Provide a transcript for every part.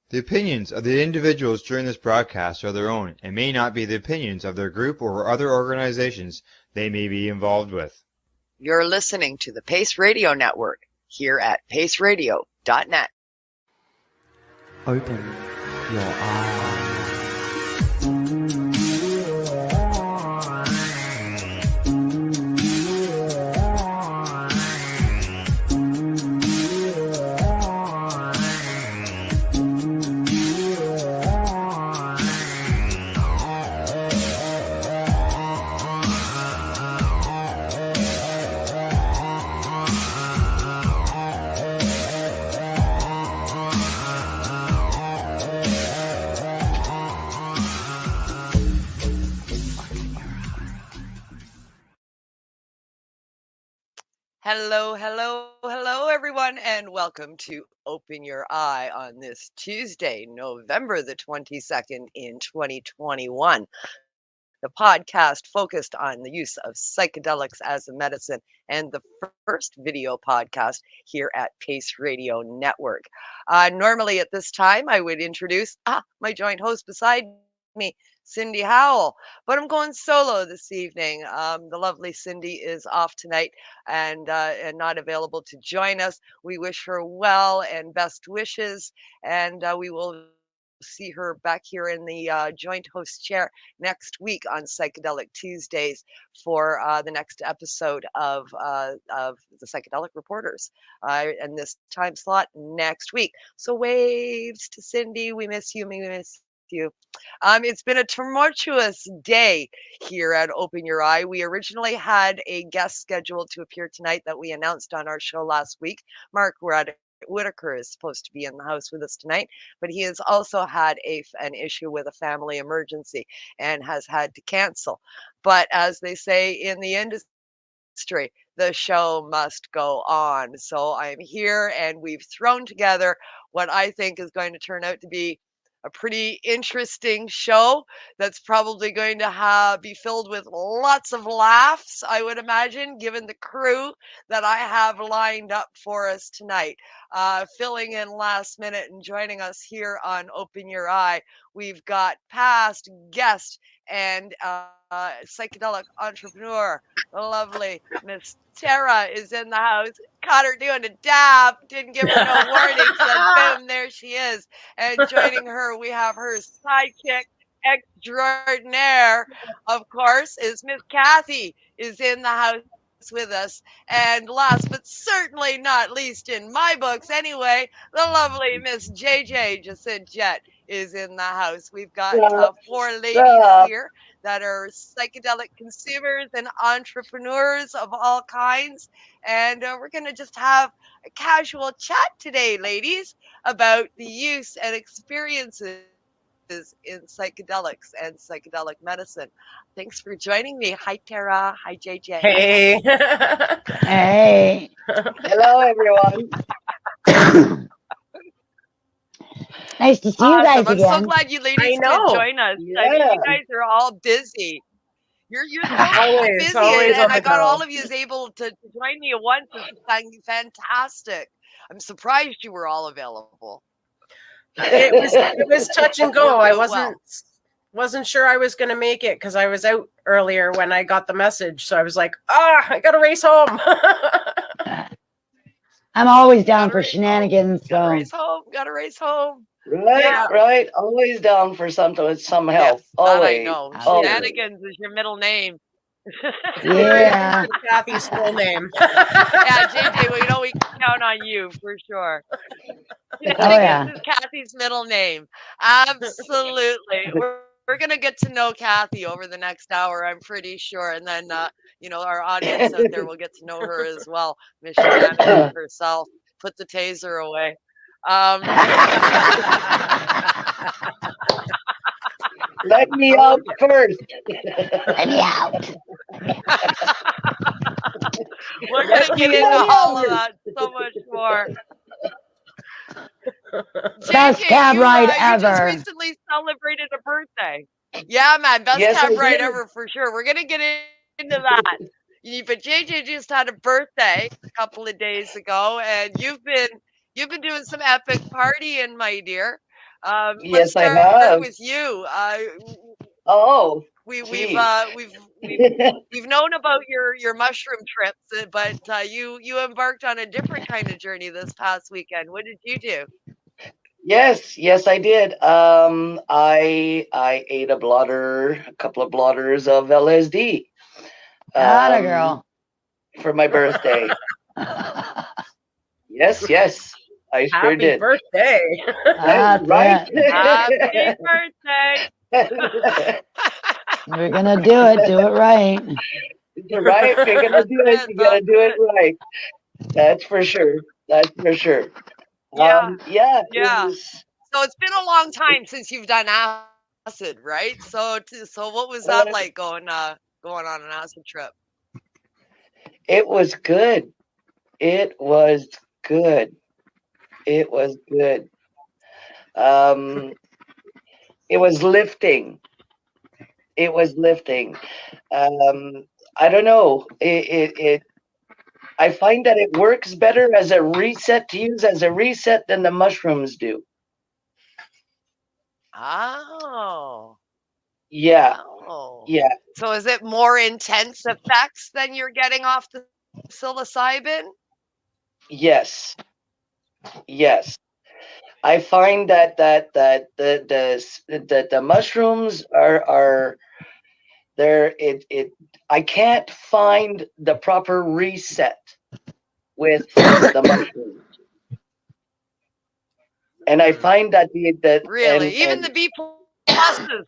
The opinions of the individuals during this broadcast are their own and may not be the opinions of their group or other organizations they may be involved with. You're listening to the Pace Radio Network here at paceradio.net. Open your eyes. Hello, everyone, and welcome to Open Your Eye on this Tuesday, November the 22nd in 2021. The podcast focused on the use of psychedelics as a medicine and the first video podcast here at Pace Radio Network. Normally at this time, I would introduce my joint host beside me, Cindy Howell, but I'm going solo this evening. The lovely Cindy is off tonight and not available to join us. We wish her well and best wishes, and we will see her back here in the joint host chair next week on Psychedelic Tuesdays for the next episode of the Psychedelic Reporters, and this time slot next week. So waves to Cindy. We miss you. We miss you. It's been a tumultuous day here at Open Your Eye. We originally had a guest scheduled to appear tonight that we announced on our show last week. Mark Whitaker is supposed to be in the house with us tonight, but he has also had an issue with a family emergency and has had to cancel. But as they say in the industry, the show must go on. So I'm here, and we've thrown together what I think is going to turn out to be a pretty interesting show that's probably going to be filled with lots of laughs, I would imagine, given the crew that I have lined up for us tonight. Filling in last minute and joining us here on Open Your Eye, we've got past guest and psychedelic entrepreneur, the lovely Miss Tarra is in the house. Caught her doing a dab, didn't give her no warning, said boom, there she is. And joining her, we have her sidekick extraordinaire, of course, is Miss Kathy is in the house with us. And last but certainly not least in my books anyway, the lovely Miss Jacinthe Jette is in the house. We've got 4 ladies here that are psychedelic consumers and entrepreneurs of all kinds. And we're going to just have a casual chat today, ladies, about the use and experiences in psychedelics and psychedelic medicine. Thanks for joining me. Hi, Tara. Hi, JJ. Hey. Hey. Hello, everyone. Nice to see you guys again. I'm so glad you ladies could join us. Yeah. I mean, you guys are all busy. You're so busy, and I got all of you able to join me at once. It's fantastic. I'm surprised you were all available. It was touch and go. I wasn't sure I was going to make it because I was out earlier when I got the message. So I was like, I got to race home. I'm always down for shenanigans. Gotta race home. Right, yeah. Right. Always down for some help. Yes, always. I know. Shenanigans is your middle name. Yeah. Kathy's full name. Yeah, JJ, well, we can count on you for sure. Shenanigans is Kathy's middle name. Absolutely. We're going to get to know Kathy over the next hour, I'm pretty sure. And then, our audience out there will get to know her as well. Miss Shenanigans herself. Put the taser away. Let me out first. Let me out. We're going to get into all of that so much more. Best cab ride ever. You just recently celebrated a birthday. Yeah, man, best cab ride ever for sure. We're going to get into that. But JJ just had a birthday a couple of days ago, and you've been doing some epic partying, my dear. Yes, Let's I start have. with you. Oh, We've geez. we've known about your mushroom trips, but you embarked on a different kind of journey this past weekend. What did you do? Yes, I did. I ate a couple of blotters of LSD. Atta Um, girl. for my birthday. Yes, I sure Happy did. birthday. That's Right? it. Happy birthday! We're gonna do it. Do it right. Right? If you're gonna do it, you gotta That's do it it. right. That's for sure. That's for sure. Yeah, Yeah, it yeah. was. So it's been a long time since you've done acid, right? So what was that like going on an acid trip? It was good. It was good. It was good. Um, it was lifting. It was lifting. I don't know. I find that it works better as a reset to use as a reset than the mushrooms do. Oh, Yeah, oh. yeah, So is it more intense effects than you're getting off the psilocybin? yes, yes. I find that the mushrooms are there. I can't find the proper reset with the mushrooms, and I find that Really? Even the B pluses.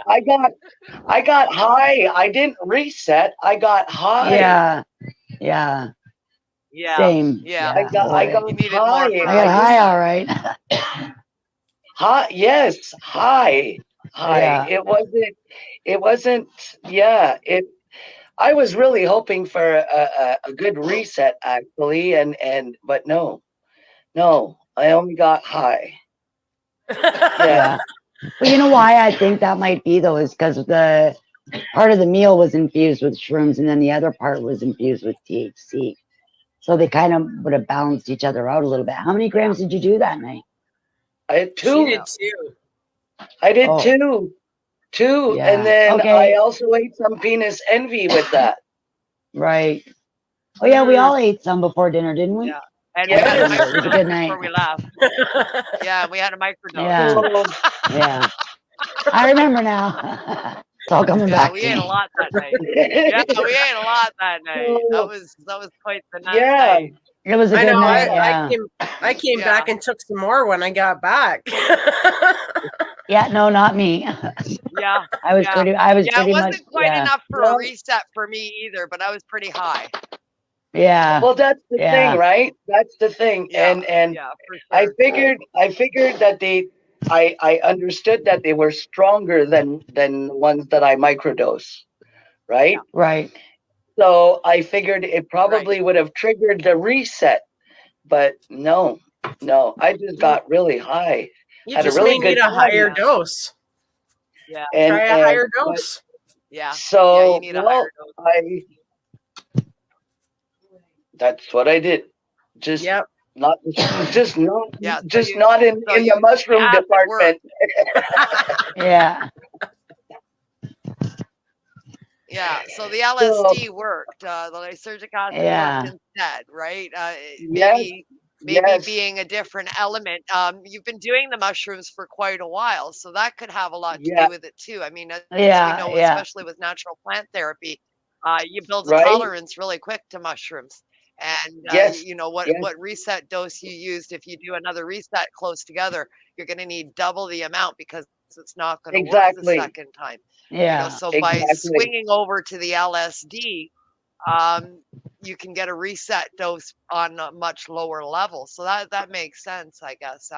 I got high. I didn't reset. I got high. Yeah. Yeah. Yeah, Same. yeah. I Boy. got You needed high. more for I got a high, reset. all right. High, yes, high. Yeah. It wasn't, yeah, I was really hoping for a good reset actually, but no, I only got high. Yeah, Yeah. But you know why I think that might be though is because the part of the meal was infused with shrooms and then the other part was infused with THC. So they kind of would have balanced each other out a little bit. How many grams did you do that night? I had She two. did too. I did Oh. two, and Yeah. then Okay. I also ate some penis envy with that. Right. Oh yeah, we all ate some before dinner, didn't we? Yeah. And Yeah. we had a It was a good microdose night. before we left. Yeah, we had a microdose. Yeah. So, Yeah. I remember now. It's all coming Yeah, back we to ate a me. lot that night. Yeah, we ate a lot that night. so, That was quite the yeah, night. It was a I good know. night. Yeah. I came Yeah. back and took some more when I got back. Yeah. No, not me. Yeah. I was Yeah. pretty Yeah, it much. wasn't quite Yeah. enough for a well, reset for me either, but I was pretty high. Yeah. well, that's the thing, Yeah. right? That's the thing, Yeah. and Yeah, for I sure. figured that I understood that they were stronger than the ones that I microdose, right? Right. So I figured it probably would have triggered the reset, but no, I just got really high. You Had a just really may need good a time, higher dose. Yeah. and Try a higher but dose. Yeah. Yeah, so you need a higher dose. that's what I did. Just Yep. not just not Yeah. just not in So the mushroom acid department. Yeah. Yeah, so the So LSD worked. The lysergic acid Yeah. worked instead, right? yes, Maybe yes, being a different element. You've been doing the mushrooms for quite a while, so that could have a lot to yeah, do with it too. I mean, as we Yeah. know, Yeah. especially with natural plant therapy, you build a right, tolerance really quick to mushrooms. And yes, you know yes, what reset dose you used. If you do another reset close together, you're going to need double the amount because it's not going to work the exactly, second time. Yeah. So by exactly. swinging over to the LSD, you can get a reset dose on a much lower level. So that makes sense, I guess.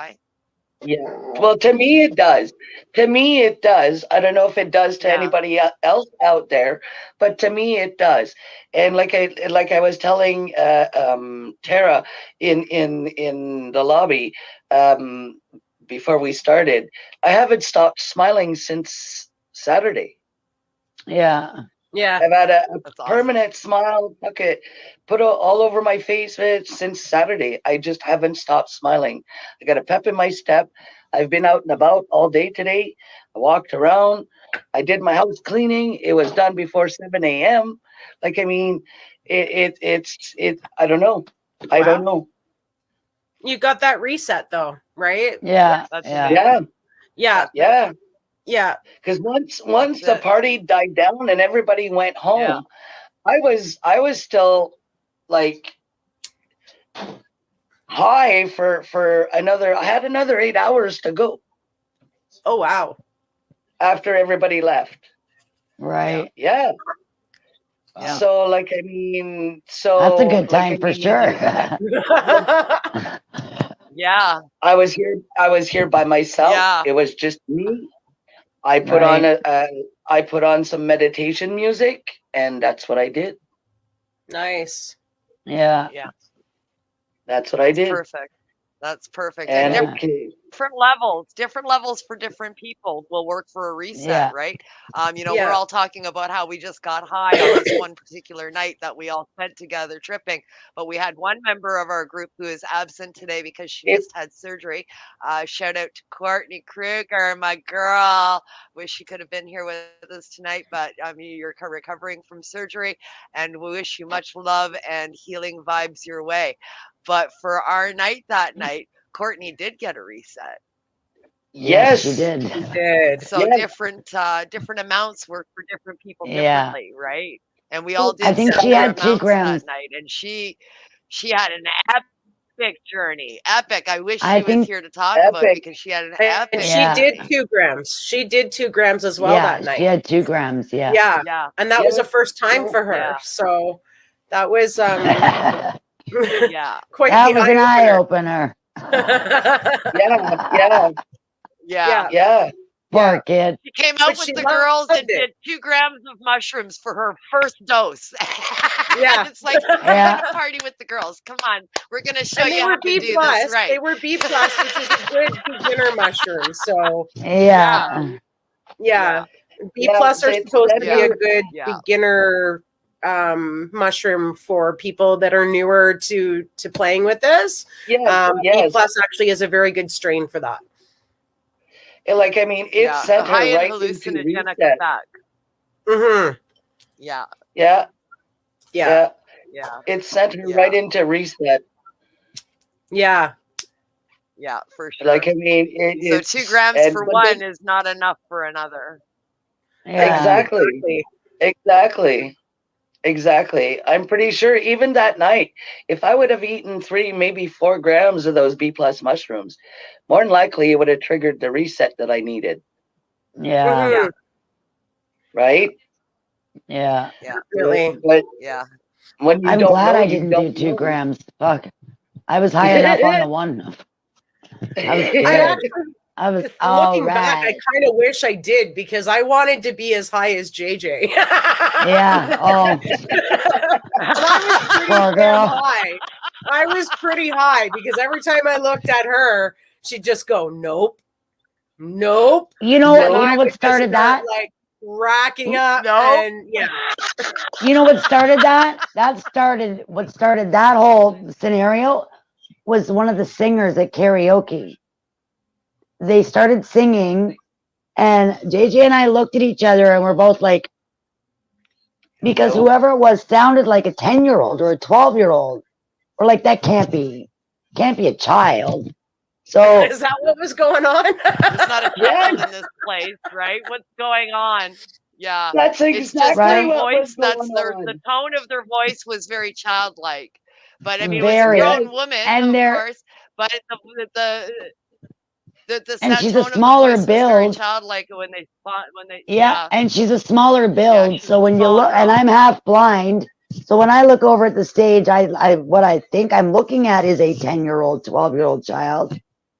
Yeah. Well, to me it does. To me it does. I don't know if it does to Yeah. anybody else out there, but to me it does. And like I was telling Tara in the lobby before we started, I haven't stopped smiling since Saturday. Yeah. Yeah. I've had a That's awesome. permanent smile put all over my face since Saturday. I just haven't stopped smiling. I got a pep in my step. I've been out and about all day today. I walked around. I did my house cleaning. It was done before 7 a.m. Like, I mean, it's I don't know. I don't know. You got that reset though, right? Yeah. That's Yeah. amazing. Yeah. Yeah. Yeah. Because once the it. party died down and everybody went home, I was still like high for another. I had another 8 hours to go Oh wow. after everybody left. Right. Yeah. Yeah. So like, I mean, That's a good like, I time for mean, sure. Yeah. I was here by myself. Yeah. It was just me. I put on I put on some meditation music, and that's what I did. Nice. Yeah. Yeah. That's what I did. Perfect. That's perfect. And And okay. different levels for different people will work for a reset, Yeah. right? We're Yeah. all talking about how we just got high on this one particular night that we all spent together tripping, but we had one member of our group who is absent today because she just had surgery. Shout out to Courtney Kruger, my girl. Wish she could have been here with us tonight, but you're recovering from surgery, and we wish you much love and healing vibes your way. But for our night that night, Courtney did get a reset. Yes, she did. Good. So Yes. different amounts work for different people Yeah. differently, right? And we all I did think she similar had 2 amounts grams. that night, and she had an epic journey. Epic. I wish I she was think here to talk about it epic. because she had an And epic she Yeah. did journey. 2 grams. She did 2 grams as well that she night. had 2 grams. Yeah. Yeah. Yeah. And that was a first time for her. Yeah. So that was that Yeah. quite was the an eye eye-opener. Yeah. Yeah. Yeah. Poor kid. She came out But with she the girls and loved it. did 2 grams of mushrooms for her first dose. Yeah. It's like, we're Yeah. gonna party with the girls. Come on, we're gonna show And they you were how to B do this plus. right. They were B plus, which is a good beginner mushroom. So Yeah. yeah. B Yeah, plus are it's supposed to be a better. good beginner mushroom for people that are newer to playing with this. Yes, B yes. plus actually is a very good strain for that. Like, I mean, it sent her high in right into hallucinogenic reset. effect. Mm-hmm. Yeah. Yeah. Yeah. Yeah. It sent her right into reset. Yeah. Yeah, for sure. Like, I mean, so 2 grams for one is not enough for another. Yeah. Exactly. I'm pretty sure even that night, if I would have eaten 3, maybe 4 grams of those B plus mushrooms, more than likely it would have triggered the reset that I needed. Yeah. Yeah. Right? Yeah. Yeah. Really. But yeah. When you I'm don't glad know, I you didn't don't do 2 know. grams. Fuck. I was high enough on the one. I was scared. I was looking back, I kind of wish I did because I wanted to be as high as JJ. Yeah. Oh. Poor girl. High. I was pretty high because every time I looked at her, she'd just go, "Nope, nope." You know what started that? Like racking up, Nope. and yeah. You know what started that? What started that whole scenario was one of the singers at karaoke. They started singing, and JJ and I looked at each other, and we're both like, because whoever it was sounded like a 10-year-old or a 12-year-old. We're like, that can't be a child. So is that what was going on? There's not a child in this place, right? What's going on? Yeah. That's It's just exactly their what voice. was That's going the on. tone of their voice was very childlike. But I mean, Very. it was a grown woman, And of course. But the and sound she's tone a of the smaller voice was very build. childlike when they Yeah, and she's a smaller build. she's So a when you small look, and girl. I'm half blind. So when I look over at the stage, what I think I'm looking at is a 10-year-old, 12-year-old child,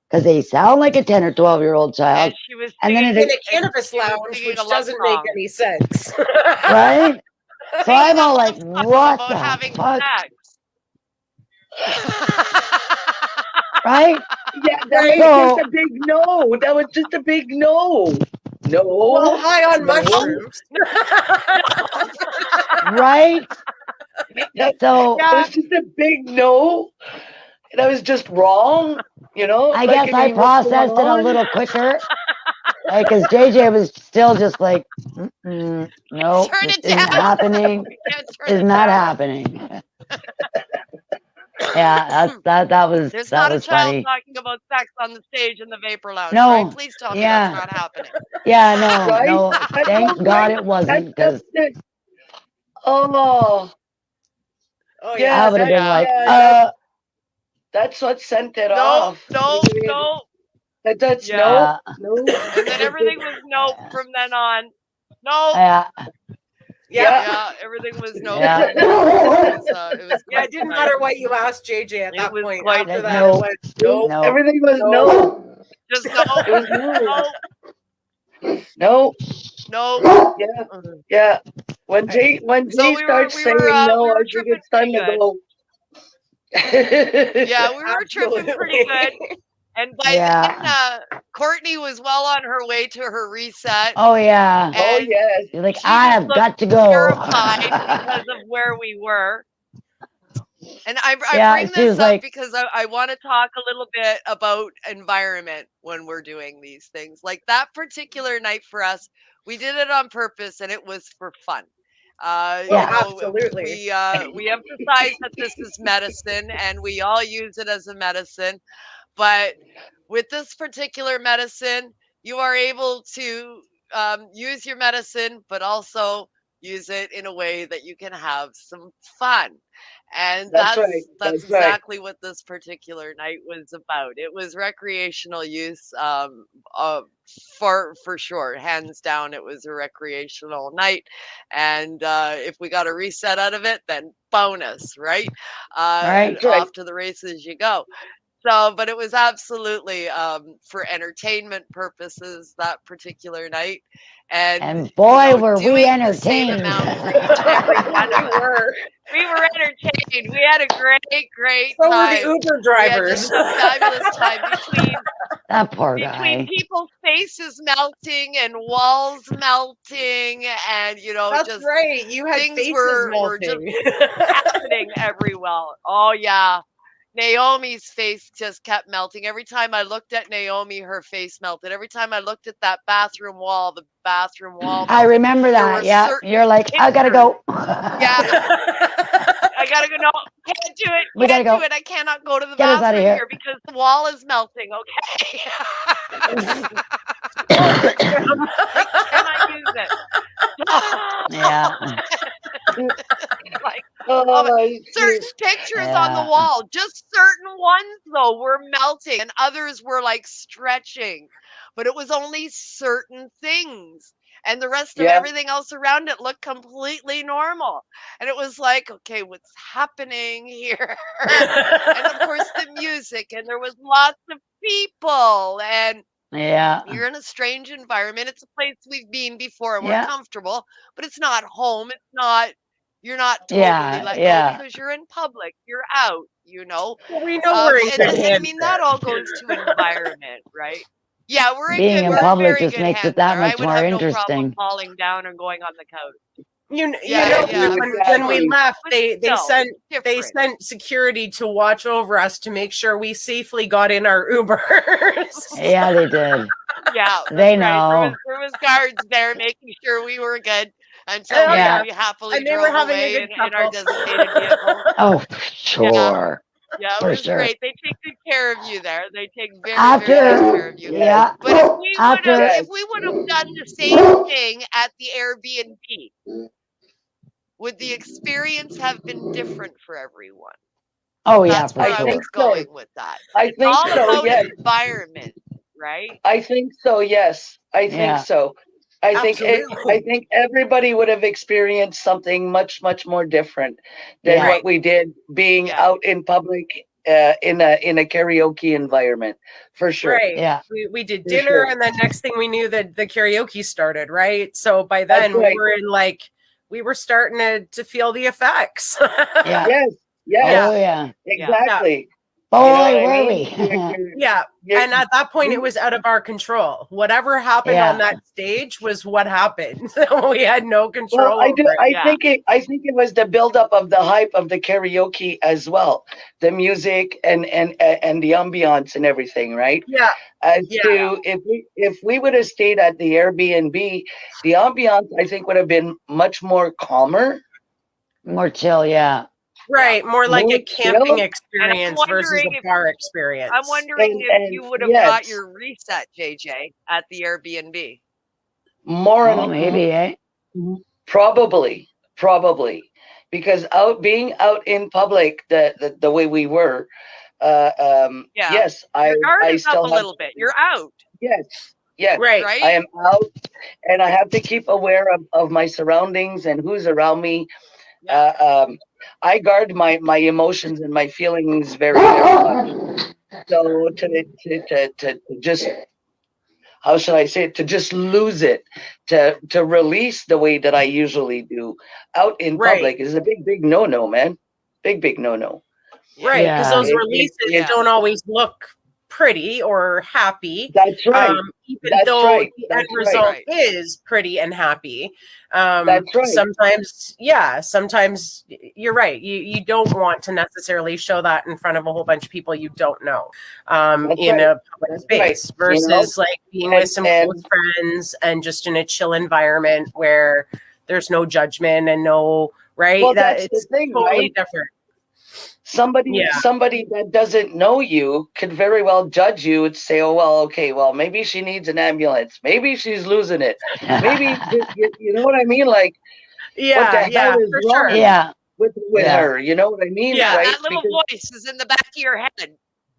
because they sound like a 10 or 12-year-old child. And she was And then singing, in a cannabis lounge, singing which a love doesn't make song. any sense. Right? So Singing I'm a all love like, song what about the having fuck? sex. Right? Yeah, that was just a big no. That was just a big no. No. Well, high on No. mushrooms. Right? So It was just a big no. And I was just wrong, you know? I guess I mean, what's going processed it a on? little quicker. Like, because JJ was still just like, no, Turn this it isn't down. happening. Yeah, turn Is it not down. happening. Yeah, that was There's not a child funny. talking about sex on the stage in the Vapor Lounge, No, right? Please tell me that's yeah. not happening. Yeah, no, Right? no. That's Thank all God right. it wasn't, because That's oh, Oh yeah, I yeah. would have been Yeah. like, that's what sent it No, off. no, no. That's Yeah. no. And then everything was nope from then on. Nope. yeah, Yeah. Yeah, everything was nope Yeah. from then on. It was Yeah, quite it didn't the matter night. what you asked JJ at It that was point. quite After the that, night. it was nope. no, Everything was No. no. Just no. It was no. No. No. No. Yeah. Yeah. When Jay So starts saying no, I think tripping it's time pretty to good. go. Yeah, we were tripping pretty good. And by Yeah. then, Courtney was well on her way to her reset. Oh yeah. Oh And yes. You're like, she I just have looked got to go. terrified because of where we were. And I Yeah, bring she this was up like- because I want to talk a little bit about environment when we're doing these things. Like that particular night for us, we did it on purpose and it was for fun. Yeah. Absolutely. We emphasize that this is medicine and we all use it as a medicine. But with this particular medicine, you are able to use your medicine, but also use it in a way that you can have some fun. And That's right. that's That's right. exactly what this particular night was about. It was recreational use, for sure, hands down. It was a recreational night, and if we got a reset out of it, then bonus, right? Right. That's right. Off to the races you go. So, but it was absolutely for entertainment purposes that particular night, And boy, were we doing the same entertained. amount for each and every one of We us. were. We were entertained. We had a great So were time. the Uber We had drivers. just a fabulous time That poor between guy. people's faces melting and walls melting, and That's just right. You had things faces were just melting. happening everywhere. Oh yeah. Naomi's face just kept melting. Every time I looked at Naomi, her face melted. Every time I looked at that bathroom wall, the bathroom wall melted. I remember There that. were Yeah. certain You're like, I gotta go. Yeah. I gotta go. No, can't do it. We gotta Can't go. do it. I cannot go to the Get us outta bathroom here. here because the wall is melting. Okay. I cannot use it. Yeah. Like Oh, certain pictures on the Yeah. wall, just certain ones though were melting and others were like stretching, but it was only certain things. And the rest of Yeah. everything else around it looked completely normal. And it was like, okay, what's happening here? And of course, the music, and there was lots of people, and Yeah. you're in a strange environment. It's a place we've been before and we're Yeah. comfortable, but it's not home. You're not totally Yeah. let go Yeah. because you're in public. You're out, you know. Well, we know we're in good And I hands mean, there. that all goes to environment, right? Yeah, we're Being in we're public very just good makes hands it that there. I much would more have no problem interesting. falling down and going on the couch. You Yeah, know, yeah, when we exactly. left, But they still, sent it's they different. sent security to watch over us to make sure we safely got in our Ubers. Yeah, they did. Yeah, They that's right. know. There was guards there making sure we were good until Oh, Yeah. we happily And they were drove having a away good in our chuckle. designated vehicles. Oh, for sure. Yeah, it For was sure. great. They take good care of you there. They take very, very After, good care of you. yeah. But After, if we would have done the same thing at the Airbnb, would the experience have been different for everyone? oh yeah, That's for where I sure. was think so. going with that. I It's think all so, about yes. environment, right? I think so, yes. I think Yeah. so. I think Absolutely. everybody would have experienced something much, much more different than Yeah. what we did being Yeah. out in public in a karaoke environment, for sure. Right. Yeah. We did For dinner, sure. and then next thing we knew that the karaoke started, right? So by That's then right. we were starting to feel the effects. Yeah. Yes, yes, Oh yeah. exactly. Boy, what I were mean? we? Yeah. You're- And at that point, it was out of our control. Whatever happened Yeah. on that stage was what happened. We had no Well, control I do. over it. Yeah. I think it was the buildup of the hype of the karaoke as well, the music and the ambiance and everything, right? Yeah. As Yeah. to if we would have stayed at the Airbnb, the ambiance I think would have been much more calmer. More chill, yeah. Right. More like More a camping chill. And I'm experience versus wondering a if bar experience. I'm wondering if And you would have got yes, your reset, JJ, at the Airbnb. more Oh, and maybe, eh? probably, because being out in public the way we were, Yeah. yes, Your guard I is up still a have, little bit. You're out, yes, yes, Right. right? I am out, and I have to keep aware of my surroundings and who's around me. Yeah. I guard my emotions and my feelings very, very much. So to just, how should I say it? To just lose it, to release the way that I usually do out in Right. public is a big no, man. Big no. Right. Because Yeah. those releases Yeah. don't always look pretty or happy. That's right. Even That's though right. the That's end result right. is pretty and happy. That's right. Sometimes you're right. You don't want to necessarily show that in front of a whole bunch of people you don't know That's in right. a public That's space right. You know? versus like being with some And- close friends and just in a chill environment where there's no judgment and no right. Well, that that's the it's thing, totally right? different. Somebody Yeah. that doesn't know you could very well judge you and say, oh well, okay, well maybe she needs an ambulance, maybe she's losing it, maybe you know what I mean, like what the hell is for wrong sure. Yeah. with Yeah. her, you know what I mean? Yeah, Right? that little Because voice is in the back of your head,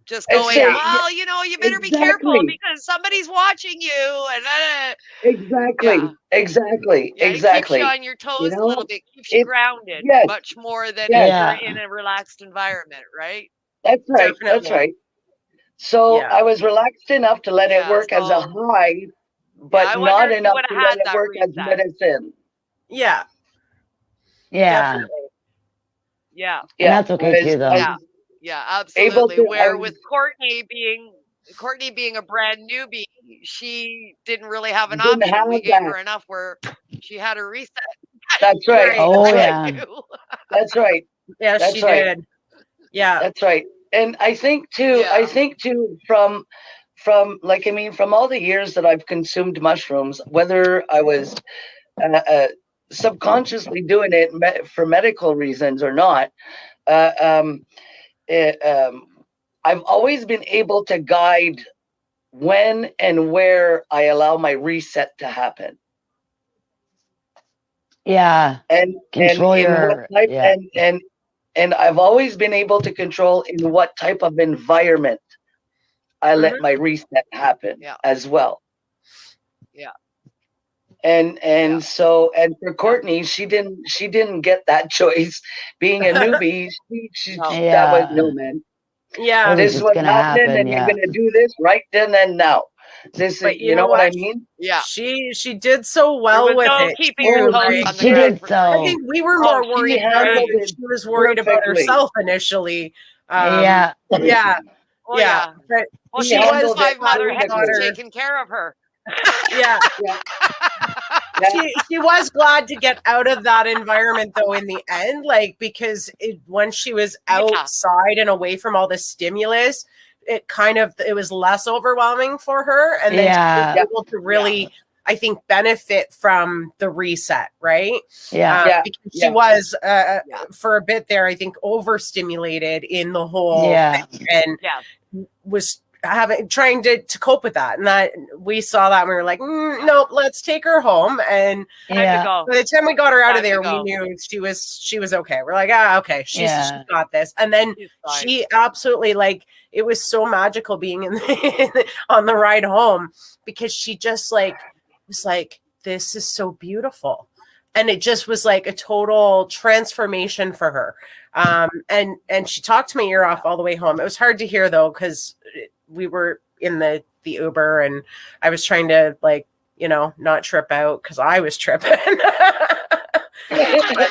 just It's going, saying- "Well, you better be careful Exactly. because somebody's watching you." And exactly, yeah, it keeps you on your toes You a know, little bit, keeps you it- grounded yes. much more than Yes. if Yeah. you're in a relaxed environment, right? that's right. That's Definitely. right. So Yeah. I was relaxed enough to let it Yeah, work as a so- high, but I not wonder if you enough would to have let had it that work as reset. medicine. Yeah. Yeah. Definitely. Yeah, And that's okay I was- too, though. I yeah, was yeah, able absolutely. to- Where I with was- Courtney being a brand newbie, she didn't really have an Didn't option. We have gave that. her enough where she had a reset. That's right. Oh, That's right. yeah. That's right. Yeah, That's she right. did. Yeah. That's right. And I think too, Yeah. from like, I mean, from all the years that I've consumed mushrooms, whether I was subconsciously doing it for medical reasons or not, I've always been able to guide when and where I allow my reset to happen. Yeah. And Control in what your- type, yeah. and I've always been able to control in what type of environment I let my reset happen Yeah. as well. Yeah. And so, and for Courtney, she didn't get that choice. Being a newbie, she No. that was Yeah. no, man. Yeah. It was This is just what's gonna happening, happen, and yeah. you're gonna do this right then and now. This But is, you you know know what I what? mean? Yeah. She did so There well was with no it. keeping too, your toes right? on the She ground did for so. I think we were more she worried about handled it. it She was worried about perfectly. herself initially. Yeah. Yeah. Oh, yeah. yeah. But Well, She she was handled it five mother hen perfectly. taking care of her. yeah. Yeah. She was glad to get out of that environment though in the end, like because when she was Yeah. outside and away from all the stimulus, it was less overwhelming for her, and then Yeah. she was able to really, I think, benefit from the reset, right? Yeah. Yeah. Because Yeah. she was Yeah. for a bit there, I think, overstimulated in the whole Yeah. thing, and Yeah. was trying to cope with that, and that we saw that and we were like, nope, let's take her home. And Time to Yeah. go. by the time we got her out of Time to there, go. we knew she was okay. We're like, okay, she's Yeah. got this. And then She's fine. she absolutely, like, it was so magical being on the ride home, because she just like was like, this is so beautiful. And it just was like a total transformation for her. And she talked to my ear off all the way home. It was hard to hear though, because we were in the Uber and I was trying to, like, not trip out because I was tripping. but,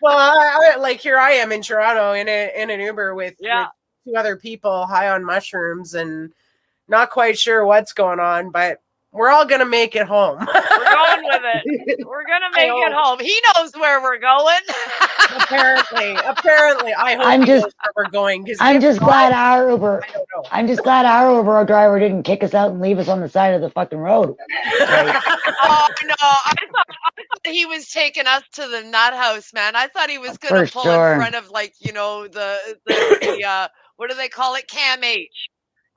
Well, like here I am in Toronto in an Uber with 2 other people high on mushrooms and not quite sure what's going on, but we're all gonna make it home. We're going with it. We're gonna make it home. He knows where we're going. apparently, I hope I'm he just- knows where we're going. I'm just glad our Uber. I don't know. I'm just glad our Uber driver didn't kick us out and leave us on the side of the fucking road. Like, Oh no! I thought he was taking us to the nut house, man. I thought he was gonna For pull sure. in front of, like, you know, the what do they call it? Cam H.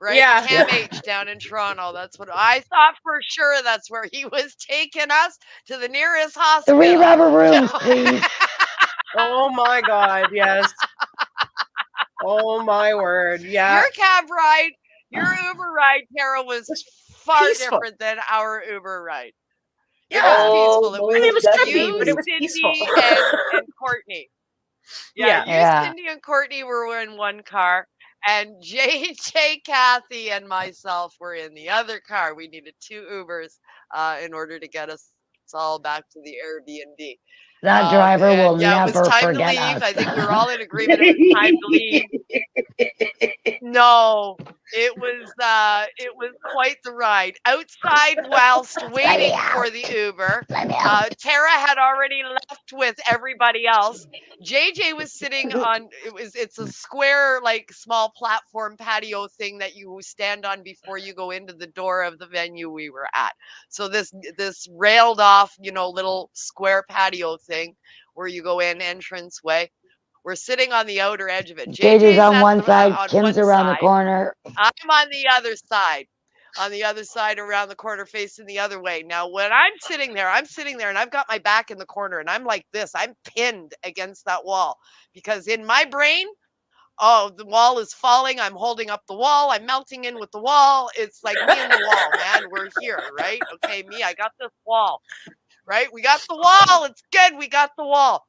Right? Yeah. Cam H down in Toronto. That's what I thought for sure. That's where he was taking us to the nearest hospital. 3 rubber rooms, please. Oh my God! Yes. Oh my word! Yeah. Your cab ride, your Uber ride, Tara, was far peaceful. different than our Uber ride. Yeah. Peaceful. It was, it was trippy, you, but it was peaceful. Cindy, and Courtney. Yeah. You, Cindy, and Courtney were in one car, and JJ, Kathy, and myself were in the other car. We needed 2 Ubers in order to get us all back to the Airbnb. That driver will it never was time forget to leave. us. I think we were all in agreement it was time to leave. No, it was quite the ride. Outside, whilst waiting for the Uber, Tara had already left with everybody else. JJ was sitting on it's a square, like, small platform patio thing that you stand on before you go into the door of the venue we were at. So this railed off, little square patio thing where you go in entrance way. We're sitting on the outer edge of it. JJ's on at one side, Kim's around the corner. I'm on the other side. On the other side, around the corner, facing the other way. Now, when I'm sitting there and I've got my back in the corner and I'm like this. I'm pinned against that wall because in my brain, the wall is falling. I'm holding up the wall. I'm melting in with the wall. It's like me and the wall, man. We're here, right? Okay, I got this wall, right? We got the wall. It's good. We got the wall.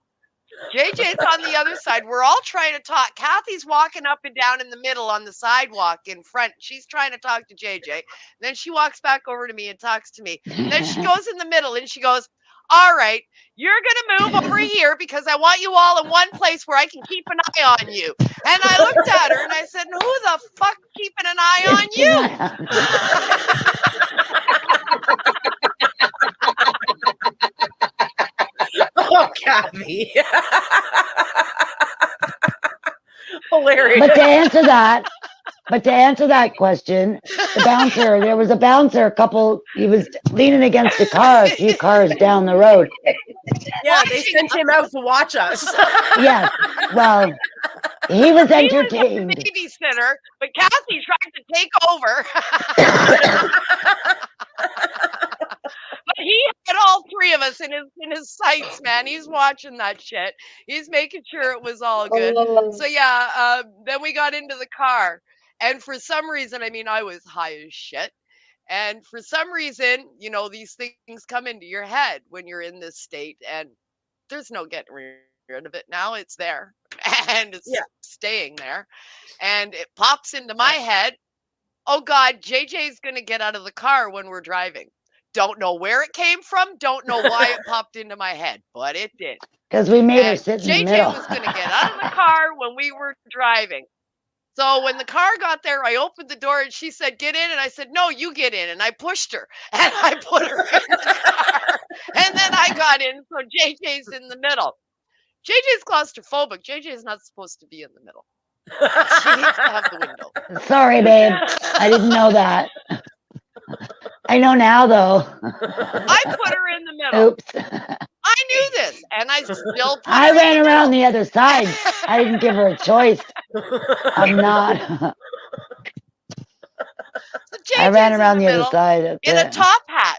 JJ's on the other side. We're all trying to talk. Kathy's walking up and down in the middle on the sidewalk in front. She's trying to talk to JJ. Then she walks back over to me and talks to me. Then she goes in the middle and she goes, all right, you're going to move over here because I want you all in one place where I can keep an eye on you. And I looked at her and I said, who the fuck keeping an eye on you? Oh, Kathy. Hilarious. But to answer that question, there was a bouncer, he was leaning against a car a few cars down the road. Yeah, they sent him out to watch us. Yes, well, he was entertained. He was the babysitter, but Kathy tried to take over. But he had all 3 of us in his sights, man. He's watching that shit. He's making sure it was all good. So yeah, then we got into the car, and for some reason, I was high as shit. And for some reason, these things come into your head when you're in this state, and there's no getting rid of it now. It's there, and it's staying there, and it pops into my head. Oh God, JJ's gonna get out of the car when we're driving. Don't know where it came from. Don't know why it popped into my head, but it did. Because we made her sit in the middle. JJ was going to get out of the car when we were driving. So when the car got there, I opened the door and she said, get in. And I said, no, you get in. And I pushed her and I put her in the car. And then I got in. So JJ's in the middle. JJ's claustrophobic. JJ is not supposed to be in the middle. She needs to have the window. Sorry, babe. I didn't know that. I know now, though. I put her in the middle. Oops. I knew this, and I still put I her ran in the around middle. the other side. I didn't give her a choice. I'm not. So I JJ's ran around in the middle, other side. That's in a it. top hat.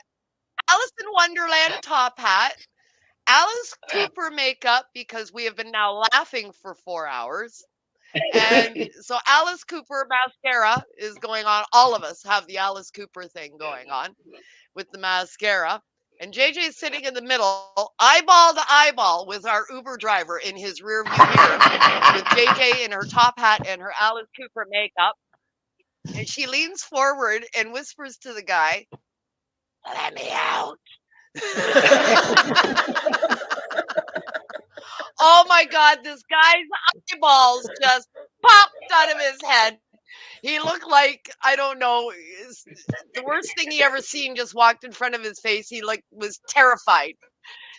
Alice in Wonderland top hat. Alice Cooper makeup because we have been now laughing for 4 hours. And so Alice Cooper mascara is going on. All of us have the Alice Cooper thing going on with the mascara. And JJ's sitting in the middle, eyeball to eyeball with our Uber driver in his rear view mirror with JJ in her top hat and her Alice Cooper makeup. And she leans forward and whispers to the guy, let me out. Oh my God, this guy's eyeballs just popped out of his head. He looked like, I don't know, the worst thing he ever seen just walked in front of his face. He was terrified.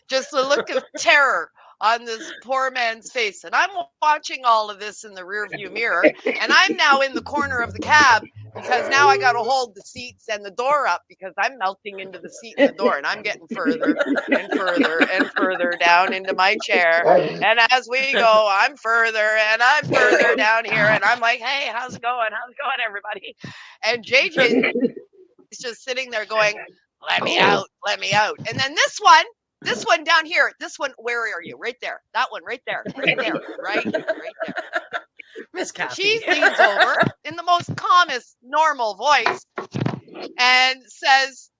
Just the look of terror on this poor man's face. And I'm watching all of this in the rearview mirror. And I'm now in the corner of the cab because now I got to hold the seats and the door up because I'm melting into the seat and the door. And I'm getting further and further and further down into my chair. And as we go, I'm further and I'm further down here. And I'm like, hey, how's it going? How's it going, everybody? And JJ's just sitting there going, let me out, let me out. And then this one down here, this one, where are you? Right there. That one right there. Right there. Right there. Miss Kathy. She leans over in the most calmest, normal voice and says,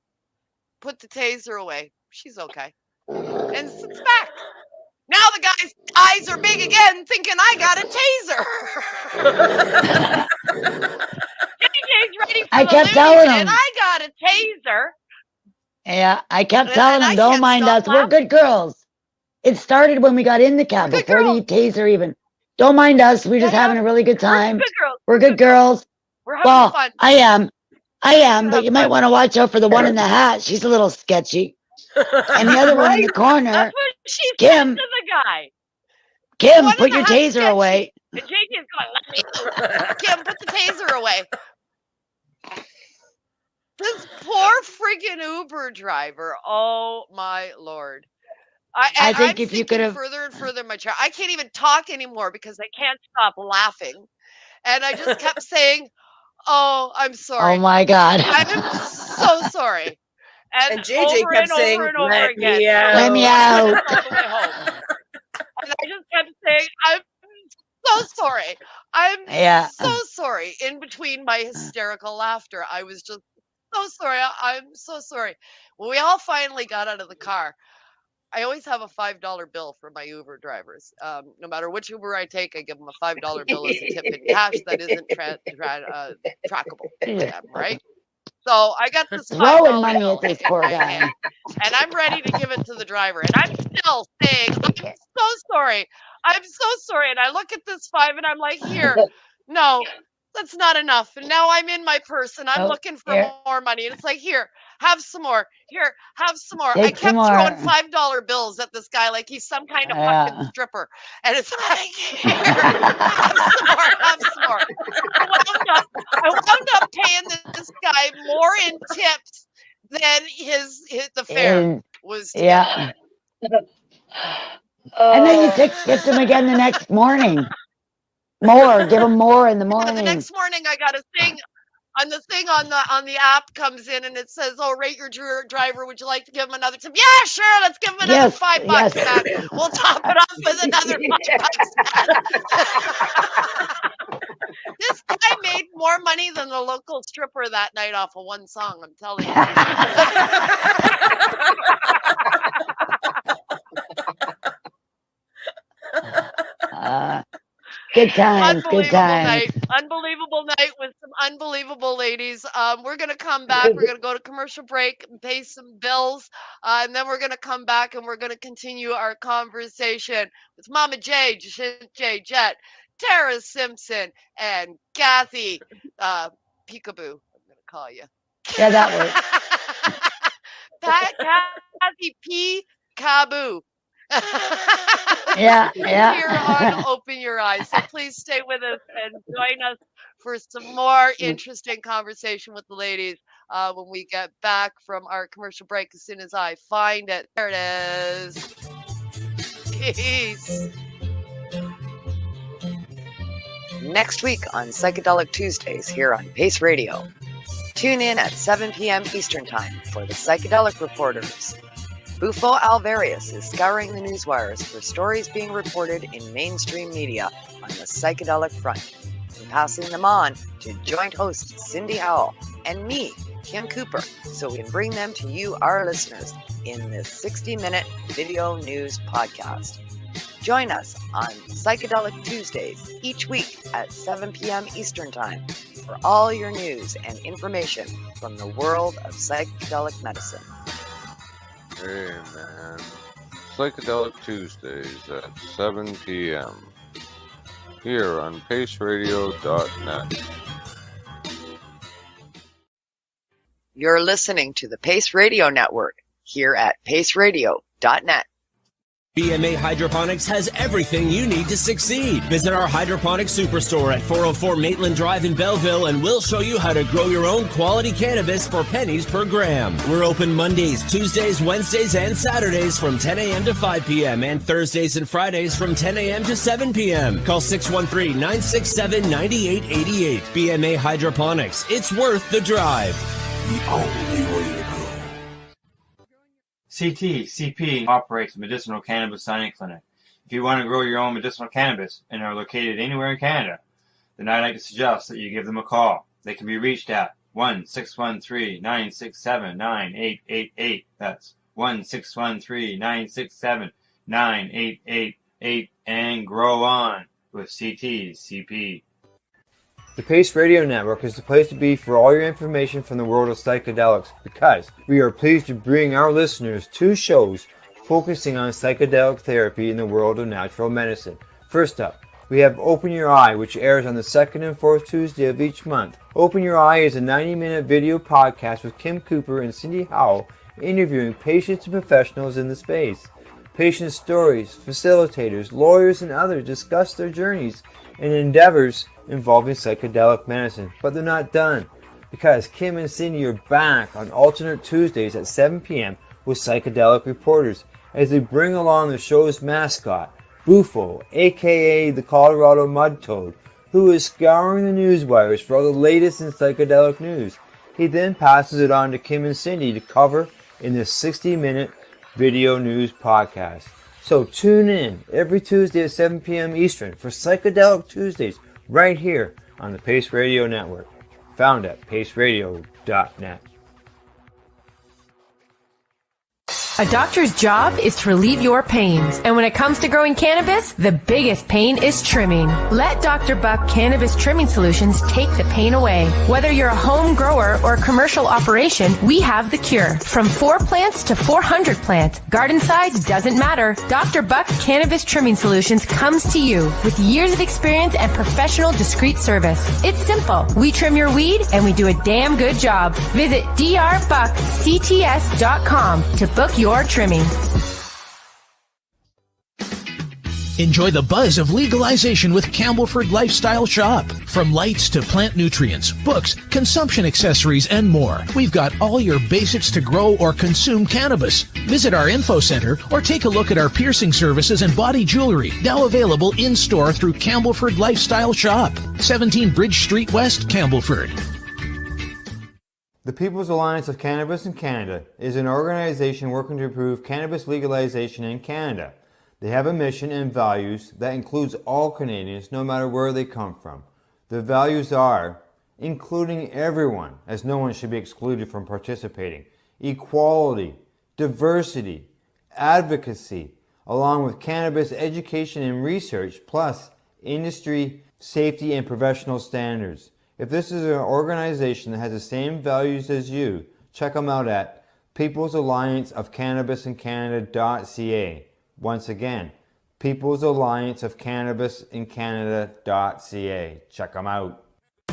put the taser away. She's okay. And sits back. Now the guy's eyes are big again, thinking I got a taser. JJ's ready for I the kept loony telling bin. him. I got a taser. Yeah, I kept And telling I him, don't can't mind stop us. We're good girls. It started when we got in the cab, We're good before the taser even. Don't mind us. We're just having a really good time. We're good girls. We're good girls. We're having Well, fun. I am, You but have you might fun. want to watch out for the one in the hat. She's a little sketchy. And the other one in the That's corner, what she said Kim, to the guy. Kim, One of put the your hat's taser sketchy. away. And JJ's going, let me out. Kim, put the taser away. This poor freaking Uber driver. Oh my Lord. I think I'm if you could sinking have, further and further in my chair. I can't even talk anymore because I can't stop laughing. And I just kept saying, oh, I'm sorry. oh my God. I'm so sorry. And JJ over kept and saying, over and over let again. me for out. Let me 20 out. minutes all the way home. And I just kept saying, I'm so sorry. I'm Yeah. so sorry. In between my hysterical laughter, I was just so sorry. I'm so sorry. When we all finally got out of the car, I always have a $5 bill for my Uber drivers. No matter which Uber I take, I give them a $5 bill as a tip in cash that isn't trackable for them, right? So I got this Throwing $5 money bill at this in poor my guy. hand, and I'm ready to give it to the driver. And I'm still saying, I'm so sorry. I'm so sorry. And I look at this 5 and I'm like, here, no, that's not enough. And now I'm in my purse and I'm Oh, looking for here. more money. And it's like, here, have some more. Here, have some more. I Take some kept throwing more. $5 bills at this guy like he's some kind of fucking Yeah. stripper. And it's like, here, have some more, have some more. I wound up paying this guy more in tips than the fare And was to get yeah. home. And then you Oh, tipped him again the next morning. More. Give him more in the The morning. next morning, I got a thing on the app comes in and it says, "Oh, rate your driver. Would you like to give him another tip?" Yeah, sure. Let's give him another Yes. $5, Yes. man. We'll top it off with another $5, man. This guy made more money than the local stripper that night off of one song. I'm telling you. Good times. Good times. Unbelievable night with some unbelievable ladies. We're gonna come back. We're gonna go to commercial break and pay some bills, and then we're gonna come back and we're gonna continue our conversation with Mama Jacinthe Jette, Tarra Simpson, and Kathy Peekaboo. I'm gonna call you. Yeah, that works. Kathy Peekaboo. Yeah. Here Yeah. on Open Your Eyes. So please stay with us and join us for some more interesting conversation with the ladies when we get back from our commercial break as soon as I find it. There it is. Peace. Next week on Psychedelic Tuesdays here on Pace Radio. Tune in at 7 p.m. Eastern Time for the Psychedelic Reporters. Bufo Alvarius is scouring the newswires for stories being reported in mainstream media on the psychedelic front, and passing them on to joint host Cindy Howell and me, Kim Cooper, so we can bring them to you, our listeners, in this 60-minute video news podcast. Join us on Psychedelic Tuesdays each week at 7 p.m. Eastern Time for all your news and information from the world of psychedelic medicine. Hey man, Psychedelic Tuesdays at 7 p.m. here on paceradio.net. You're listening to the Pace Radio Network here at paceradio.net. BMA Hydroponics has everything you need to succeed. Visit our hydroponics superstore at 404 Maitland Drive in Belleville, and we'll show you how to grow your own quality cannabis for pennies per gram. We're open Mondays, Tuesdays, Wednesdays, and Saturdays from 10 a.m. to 5 p.m. and Thursdays and Fridays from 10 a.m. to 7 p.m. Call 613-967-9888. BMA Hydroponics. It's worth the drive. The only way to go. CP operates a medicinal cannabis signing clinic. If you want to grow your own medicinal cannabis and are located anywhere in Canada, then I'd like to suggest that you give them a call. They can be reached at 1-613-967-9888. That's 1-613-967-9888, and grow on with CP. The Pace Radio Network is the place to be for all your information from the world of psychedelics, because we are pleased to bring our listeners 2 shows focusing on psychedelic therapy in the world of natural medicine. First up, we have Open Your Eye, which airs on the 2nd and 4th Tuesday of each month. Open Your Eye is a 90-minute video podcast with Kim Cooper and Cindy Howell interviewing patients and professionals in the space. Patient stories, facilitators, lawyers, and others discuss their journeys and endeavors involving psychedelic medicine. But they're not done, because Kim and Cindy are back on alternate Tuesdays at 7 p.m. with psychedelic reporters as they bring along the show's mascot, Bufo, aka the Colorado Mud Toad, who is scouring the news wires for all the latest in psychedelic news. He then passes it on to Kim and Cindy to cover in this 60-minute video news podcast. So tune in every Tuesday at 7 p.m. Eastern for Psychedelic Tuesdays right here on the Pace Radio Network, found at paceradio.net. A doctor's job is to relieve your pains. And when it comes to growing cannabis, the biggest pain is trimming. Let Dr. Buck Cannabis Trimming Solutions take the pain away. Whether you're a home grower or a commercial operation, we have the cure. From 4 plants to 400 plants, garden size doesn't matter. Dr. Buck Cannabis Trimming Solutions comes to you with years of experience and professional discreet service. It's simple. We trim your weed and we do a damn good job. Visit drbuckcts.com to book your trimming. Enjoy the buzz of legalization with Campbellford Lifestyle Shop. From lights to plant nutrients, books, consumption accessories, and more, we've got all your basics to grow or consume cannabis. Visit our info center or take a look at our piercing services and body jewelry, now available in-store through Campbellford Lifestyle Shop, 17 Bridge Street West, Campbellford. The People's Alliance of Cannabis in Canada is an organization working to improve cannabis legalization in Canada. They have a mission and values that includes all Canadians, no matter where they come from. The values are including everyone, as no one should be excluded from participating, equality, diversity, advocacy, along with cannabis education and research, plus industry, safety, and professional standards. If this is an organization that has the same values as you, check them out at peoplesallianceofcannabisincanada.ca. Once again, peoplesallianceofcannabisincanada.ca. Check them out.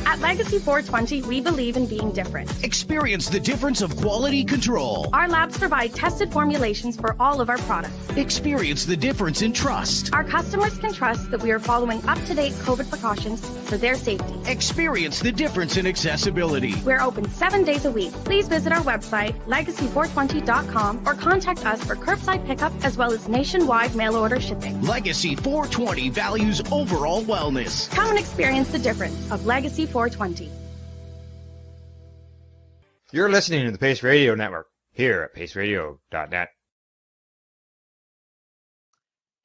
At Legacy 420, we believe in being different. Experience the difference of quality control. Our labs provide tested formulations for all of our products. Experience the difference in trust. Our customers can trust that we are following up-to-date COVID precautions for their safety. Experience the difference in accessibility. We're open 7 days a week. Please visit our website, legacy420.com, or contact us for curbside pickup as well as nationwide mail order shipping. Legacy 420 values overall wellness. Come and experience the difference of Legacy 420. You're listening to the Pace Radio Network here at paceradio.net.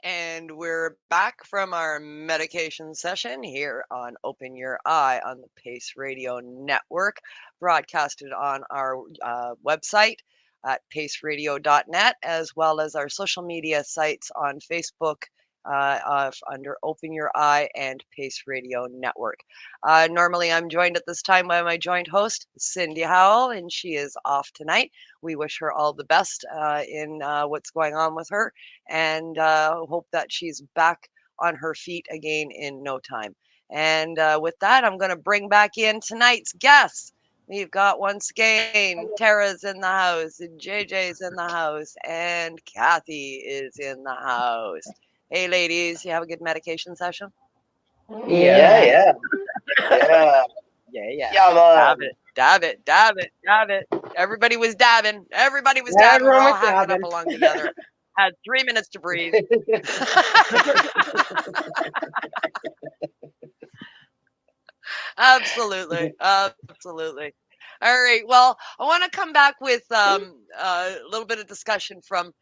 And we're back from our medication session here on Open Your Eye on the Pace Radio Network, broadcasted on our website at paceradio.net, as well as our social media sites on Facebook, under Open Your Eye and Pace Radio Network. Normally, I'm joined at this time by my joint host, Cindy Howell, and she is off tonight. We wish her all the best in what's going on with her, and hope that she's back on her feet again in no time. And with that, I'm going to bring back in tonight's guests. We've got once again, Tarra's in the house, and JJ's in the house, and Kathy is in the house. Hey, ladies, you have a good medication session? Yeah. Dab it. Everybody was dabbing. We're all hacking up along together. Had 3 minutes to breathe. Absolutely. All right. Well, I want to come back with a little bit of discussion from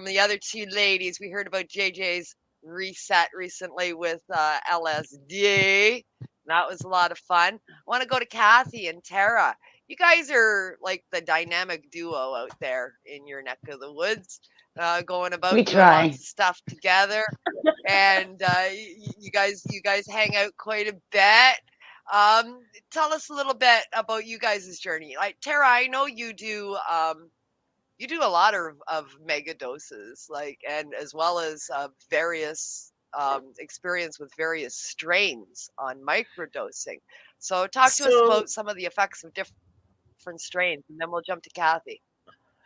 the other two ladies. We heard about JJ's reset recently with LSD. That was a lot of fun. I want to go to Kathy and Tarra. You guys are like the dynamic duo out there in your neck of the woods, going about doing lots of stuff together, and you guys hang out quite a bit. Tell us a little bit about you guys' journey. Like Tarra, I know you do a lot of mega doses, and as well as various experience with various strains on microdosing. So talk to us about some of the effects of different strains, and then we'll jump to Kathy.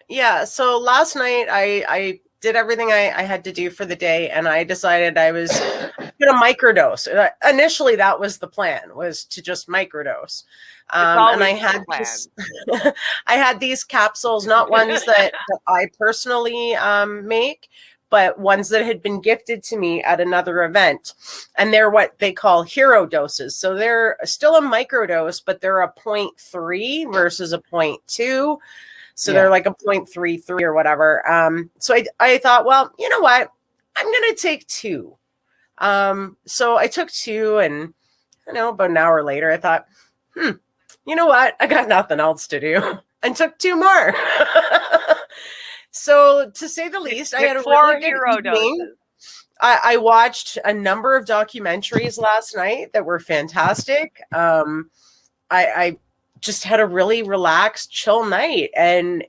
Yeah. So last night I did everything I had to do for the day, and I decided I was going to microdose. Initially, that was the plan, was to just microdose. And I had I had these capsules, not ones that I personally make, but ones that had been gifted to me at another event. And they're what they call hero doses. So they're still a microdose, but they're a 0.3 versus a 0.2. So they're like a 0.33 or whatever. So I thought, well, you know what? I'm going to take 2. So I took 2, and about an hour later, I thought, you know what? I got nothing else to do, and took 2 more. So to say the least, I had a 4 really hero good evening. I watched a number of documentaries last night that were fantastic. I just had a really relaxed, chill night, and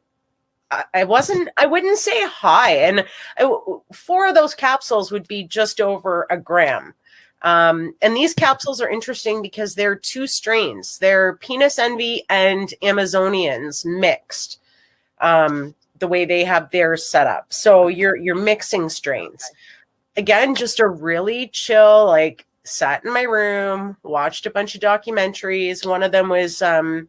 I wouldn't say high. And 4 of those capsules would be just over a gram. And these capsules are interesting because they're 2 strains. They're Penis Envy and Amazonians mixed, the way they have theirs set up. So you're mixing strains. Again, just a really chill, sat in my room, watched a bunch of documentaries. One of them was on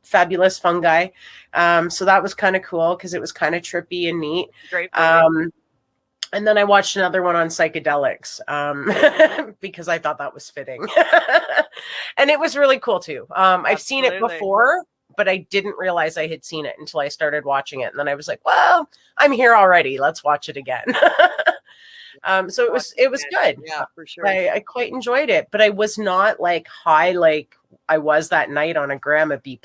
fabulous fungi. So that was kind of cool because it was kind of trippy and neat. Great. And then I watched another one on psychedelics because I thought that was fitting. And it was really cool too. I've seen it before, but I didn't realize I had seen it until I started watching it. And then I was like, well, I'm here already. Let's watch it again. So it was good. Yeah, for sure. I quite enjoyed it, but I was not high like I was that night on a gram of B+.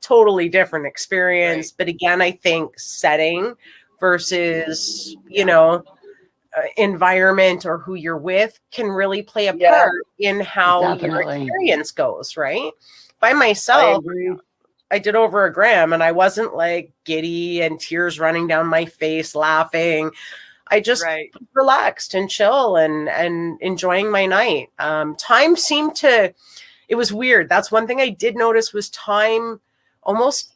Totally different experience. Right. But again, I think setting versus, environment or who you're with can really play a part in how your experience goes, right? By myself, I did over a gram, and I wasn't giddy and tears running down my face laughing. I just relaxed and chill and enjoying my night. Time seemed to, it was weird. That's one thing I did notice was time almost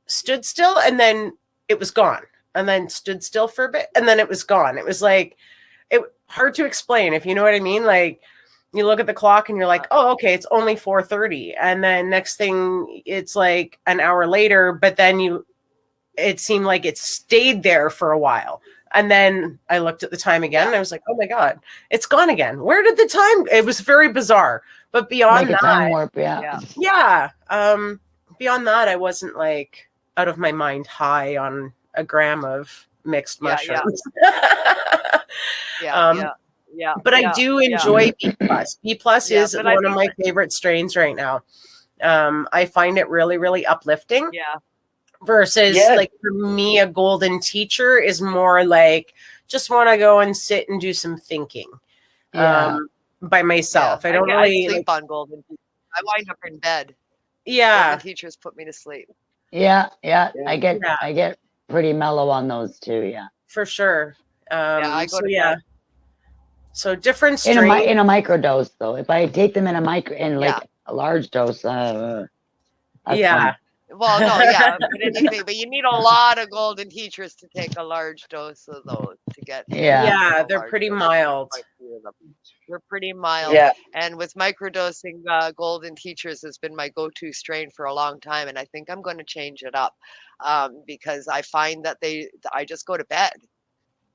stood still, and then it was gone, and then stood still for a bit, and then it was gone. It was hard to explain, if you know what I mean. You look at the clock and you're like, oh, okay, it's only 4:30. And then next thing it's an hour later, but then it seemed like it stayed there for a while. And then I looked at the time again and I was like, oh my God, it's gone again. Where did the time? It was very bizarre. But beyond that, time warp, beyond that, I wasn't out of my mind high on a gram of mixed mushrooms. But I do enjoy B+. B+ is one of my favorite strains right now. I find it really, really uplifting. Yeah. Versus for me, a golden teacher is more just want to go and sit and do some thinking by myself. I don't really I sleep on golden teachers. I wind up in bed. Yeah. Golden teachers put me to sleep. Yeah. I get pretty mellow on those too. Yeah. For sure. I go to bed. So different in strains. a microdose though. If I take them in a large dose, that's fine. Well, no, but you need a lot of golden teachers to take a large dose of those to get. They're pretty mild. They're pretty mild. Yeah. And with microdosing, golden teachers has been my go-to strain for a long time, and I think I'm going to change it up because I find that I just go to bed.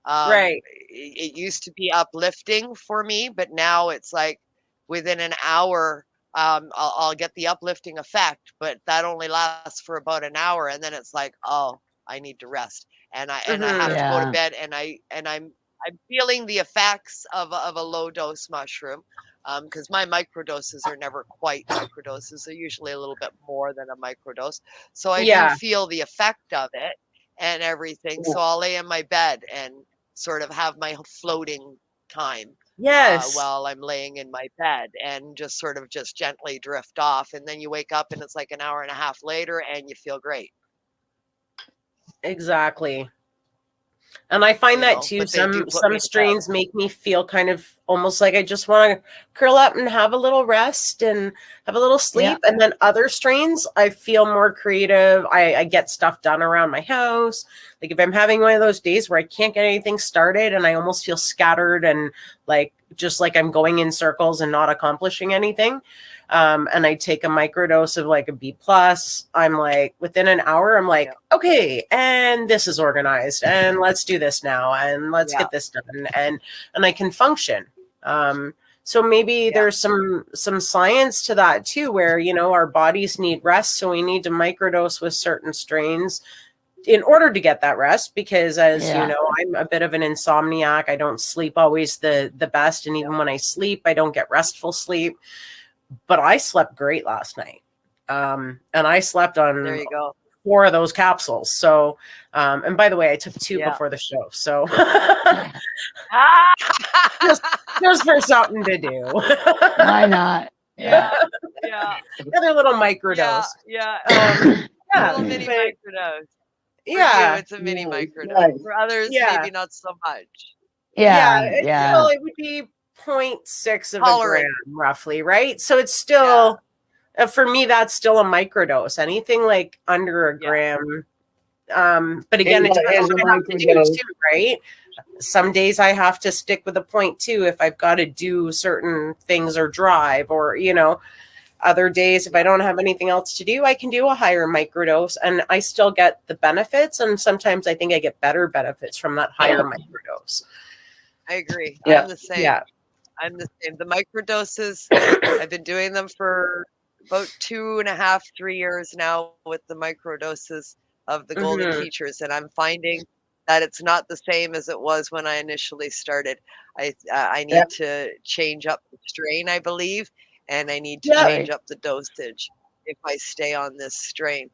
Right. It used to be uplifting for me, but now it's like within an hour. I'll get the uplifting effect, but that only lasts for about an hour, and then it's like, oh, I need to rest, and I have to go to bed, and I'm feeling the effects of a low dose mushroom, because my microdoses are never quite microdoses; they're usually a little bit more than a microdose. So I do feel the effect of it and everything. So I'll lay in my bed and sort of have my floating time. Yes. While I'm laying in my bed and just gently drift off. And then you wake up and it's like an hour and a half later and you feel great. Exactly. And I find that too. Some strains make me feel kind of almost like I just want to curl up and have a little rest and have a little sleep. Yeah. And then other strains, I feel more creative. I get stuff done around my house. Like if I'm having one of those days where I can't get anything started and I almost feel scattered and just like I'm going in circles and not accomplishing anything. And I take a microdose of like a B+, I'm like, within an hour, I'm like, okay, and this is organized and let's do this now. And let's get this done. And I can function. So maybe there's some science to that too, where, our bodies need rest. So we need to microdose with certain strains in order to get that rest, because as you know, I'm a bit of an insomniac. I don't sleep always the best. And even when I sleep, I don't get restful sleep. But I slept great last night. And I slept on 4 of those capsules. So, and by the way, I took 2 before the show. So just for something to do. Why not? Yeah. Another little microdose. Little mini microdose. Yeah. It's a mini microdose. For others, maybe not so much. Well, it would be 0.6 of a gram roughly, right? So it's still for me, that's still a microdose. Anything like under a gram. But again, it depends on what I have to do too, right? Some days I have to stick with a 0.2 if I've got to do certain things or drive, or other days if I don't have anything else to do, I can do a higher microdose and I still get the benefits. And sometimes I think I get better benefits from that higher microdose. I agree. I'm the same. I'm the same. The microdoses, I've been doing them for about 2.5, 3 years now with the microdoses of the golden teachers. And I'm finding that it's not the same as it was when I initially started. I need to change up the strain, I believe, and I need to change up the dosage if I stay on this strain.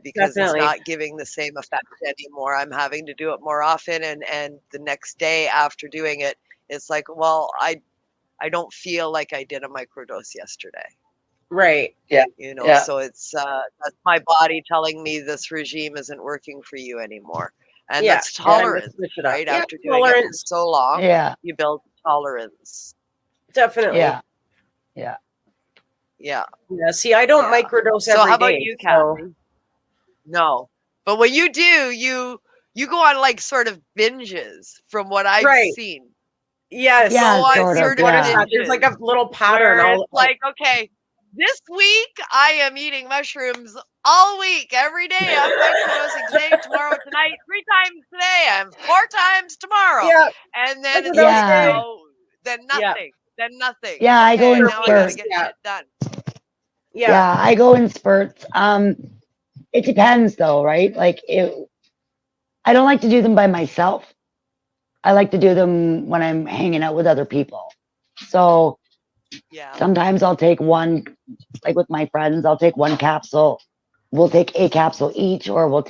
Because it's not giving the same effect anymore. I'm having to do it more often. And the next day after doing it, it's like, well, I don't feel like I did a microdose yesterday. Right. Yeah. So it's that's my body telling me this regime isn't working for you anymore. And that's tolerance, right? After doing it for so long, you build tolerance. Definitely. Yeah. See, I don't microdose every day. So how about you, Kathy? No. But when you do, you go on like sort of binges from what I've seen. Yes. There's like a little pattern. It's like, okay, this week I am eating mushrooms all week, every day. I'm microdosing today, tomorrow, tonight, 3 times today, and 4 times tomorrow. Yeah. And then it's then nothing. Then nothing. Yeah, I go in spurts. I gotta get shit done. Yeah, I go in spurts. It depends though, right? Like I don't like to do them by myself. I like to do them when I'm hanging out with other people. So sometimes I'll take one, like with my friends, I'll take 1 capsule. We'll take a capsule each, or we'll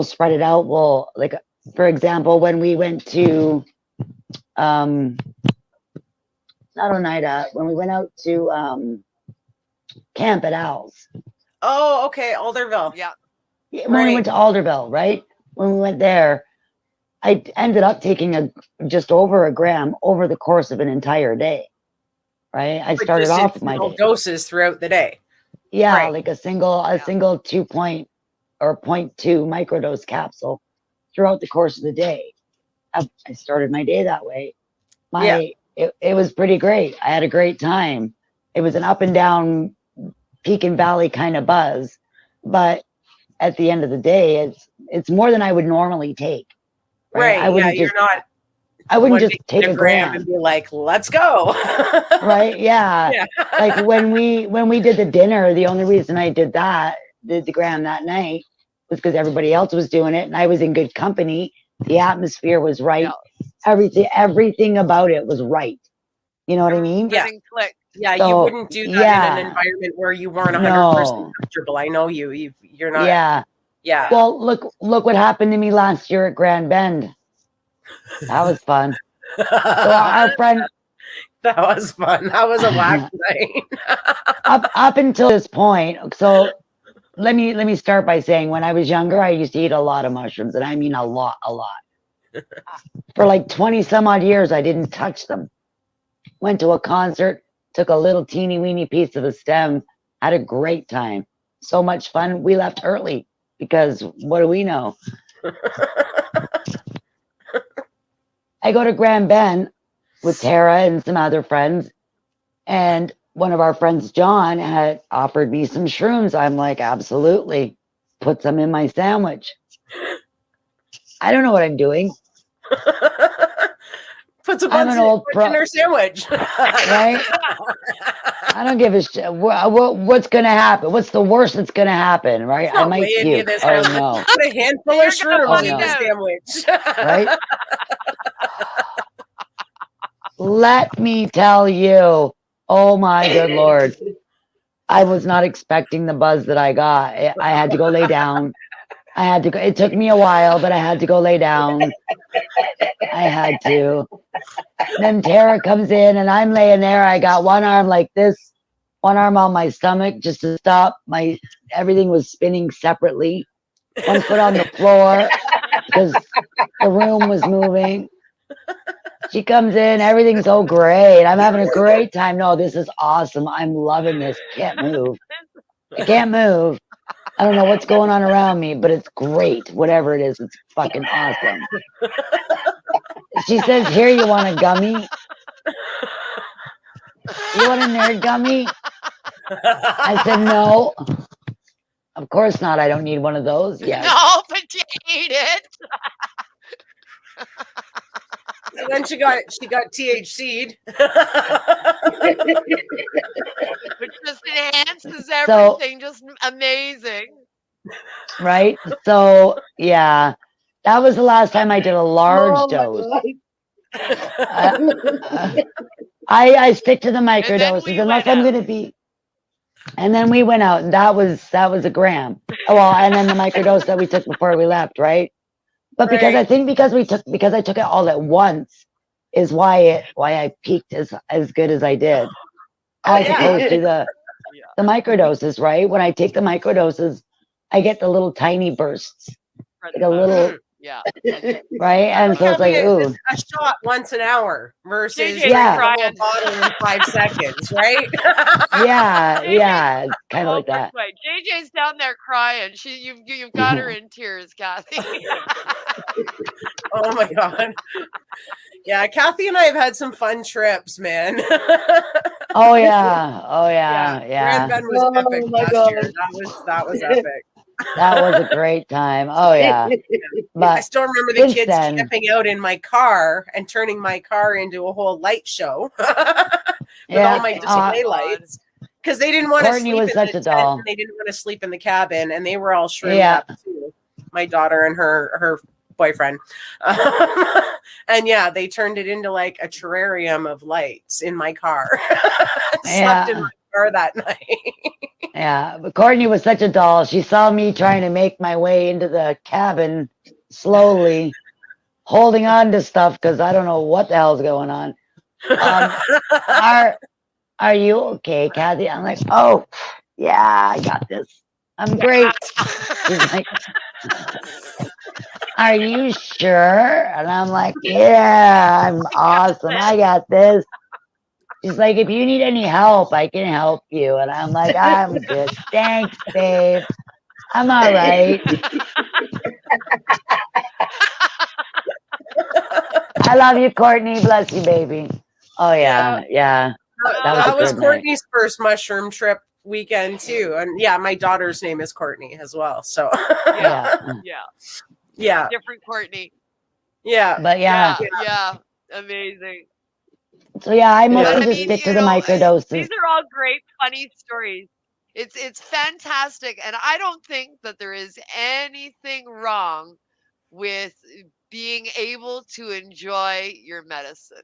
spread it out. for example, when we went to, not Oneida, when we went out to camp at Al's. Oh, okay, Alderville. Yeah. When we went to Alderville, right? When we went there, I ended up taking just over a gram over the course of an entire day. Right? I started off my day. Doses throughout the day. Yeah, like a single 2.0 or 0.2 microdose capsule throughout the course of the day. I started my day that way. It was pretty great. I had a great time. It was an up and down, peak and valley kind of buzz, but at the end of the day, it's more than I would normally take. Right. I wouldn't you're not. I wouldn't just take a gram and be like, "Let's go." Right? Yeah. Like when we did the dinner, the only reason I did the gram that night was because everybody else was doing it, and I was in good company. The atmosphere was right. Yeah. Everything about it was right. You know what I mean? Yeah. Yeah, so, you wouldn't do that in an environment where you weren't 100% comfortable. I know you. You're not. Yeah. Yeah. Well, look what happened to me last year at Grand Bend. That was fun. So our friend. That was fun. That was a whack night. up until this point. So let me start by saying, when I was younger, I used to eat a lot of mushrooms, and I mean a lot. For like 20 some odd years, I didn't touch them. Went to a concert, took a little teeny weeny piece of the stem, had a great time. So much fun. We left early because what do we know? I go to Grand Bend with Tara and some other friends, and one of our friends, John, had offered me some shrooms. I'm like, absolutely. Put some in my sandwich. I don't know what I'm doing. Put some in her sandwich. Right? I don't give a shit. What's going to happen? What's the worst that's going to happen? Right? I might puke. Oh, no. Put a handful of shrooms in the sandwich. Right? Let me tell you. Oh, my good Lord. I was not expecting the buzz that I got. I had to go lay down. It took me a while, but I had to go lay down. I had to. Then Tara comes in, and I'm laying there. I got one arm like this, one arm on my stomach just to stop everything was spinning separately. One foot on the floor because the room was moving. She comes in, everything's so great. I'm having a great time. No, this is awesome. I'm loving this. Can't move. I can't move. I don't know what's going on around me, but it's great. Whatever it is, it's fucking awesome. She says, "Here, you want a gummy? You want a nerd gummy?" I said, "No. Of course not. I don't need one of those." Yes. No, but you ate it. And then she got THC'd. Which just enhances everything. Just amazing. Right? So, yeah. That was the last time I did a large dose. I stick to the microdoses unless I'm going to be. And then we went out, and that was a gram. Well, and then the microdose that we took before we left, right? But because I think because I took it all at once is why I peaked as good as I did, as opposed to the microdoses, right? When I take the microdoses, I get the little tiny bursts, like a little, right? And so it's like, ooh, a shot once an hour versus a bottle in 5 seconds, right? yeah, kind of like that. Wait, JJ's down there crying. You've got her in tears, Kathy. Oh my god. Yeah, Kathy and I have had some fun trips, man. Oh yeah. Grand Bend was epic last year. That was epic. That was a great time. Oh yeah. But I still remember the kids camping out in my car and turning my car into a whole light show with all my display lights. Because they didn't want to sleep in the tent, and they didn't want to sleep in the cabin, and they were all shroomed up too. My daughter and her boyfriend. And they turned it into like a terrarium of lights in my car. Slept in my car that night. Yeah, but Courtney was such a doll. She saw me trying to make my way into the cabin slowly, holding on to stuff because I don't know what the hell's going on. Are you okay, Kathy? I'm like, oh, yeah, I got this. I'm great. She's like, are you sure? And I'm like, yeah, I'm awesome. I got this. She's like, if you need any help, I can help you. And I'm like, I'm good. Thanks, babe. I'm all right. I love you, Courtney. Bless you, baby. Oh, yeah. That was a good night. Courtney's first mushroom trip weekend too, and yeah, my daughter's name is Courtney as well. So yeah, different Courtney. Yeah, but yeah, amazing. So yeah, I mostly just stick to the microdoses. These are all great, funny stories. It's fantastic, and I don't think that there is anything wrong with being able to enjoy your medicine.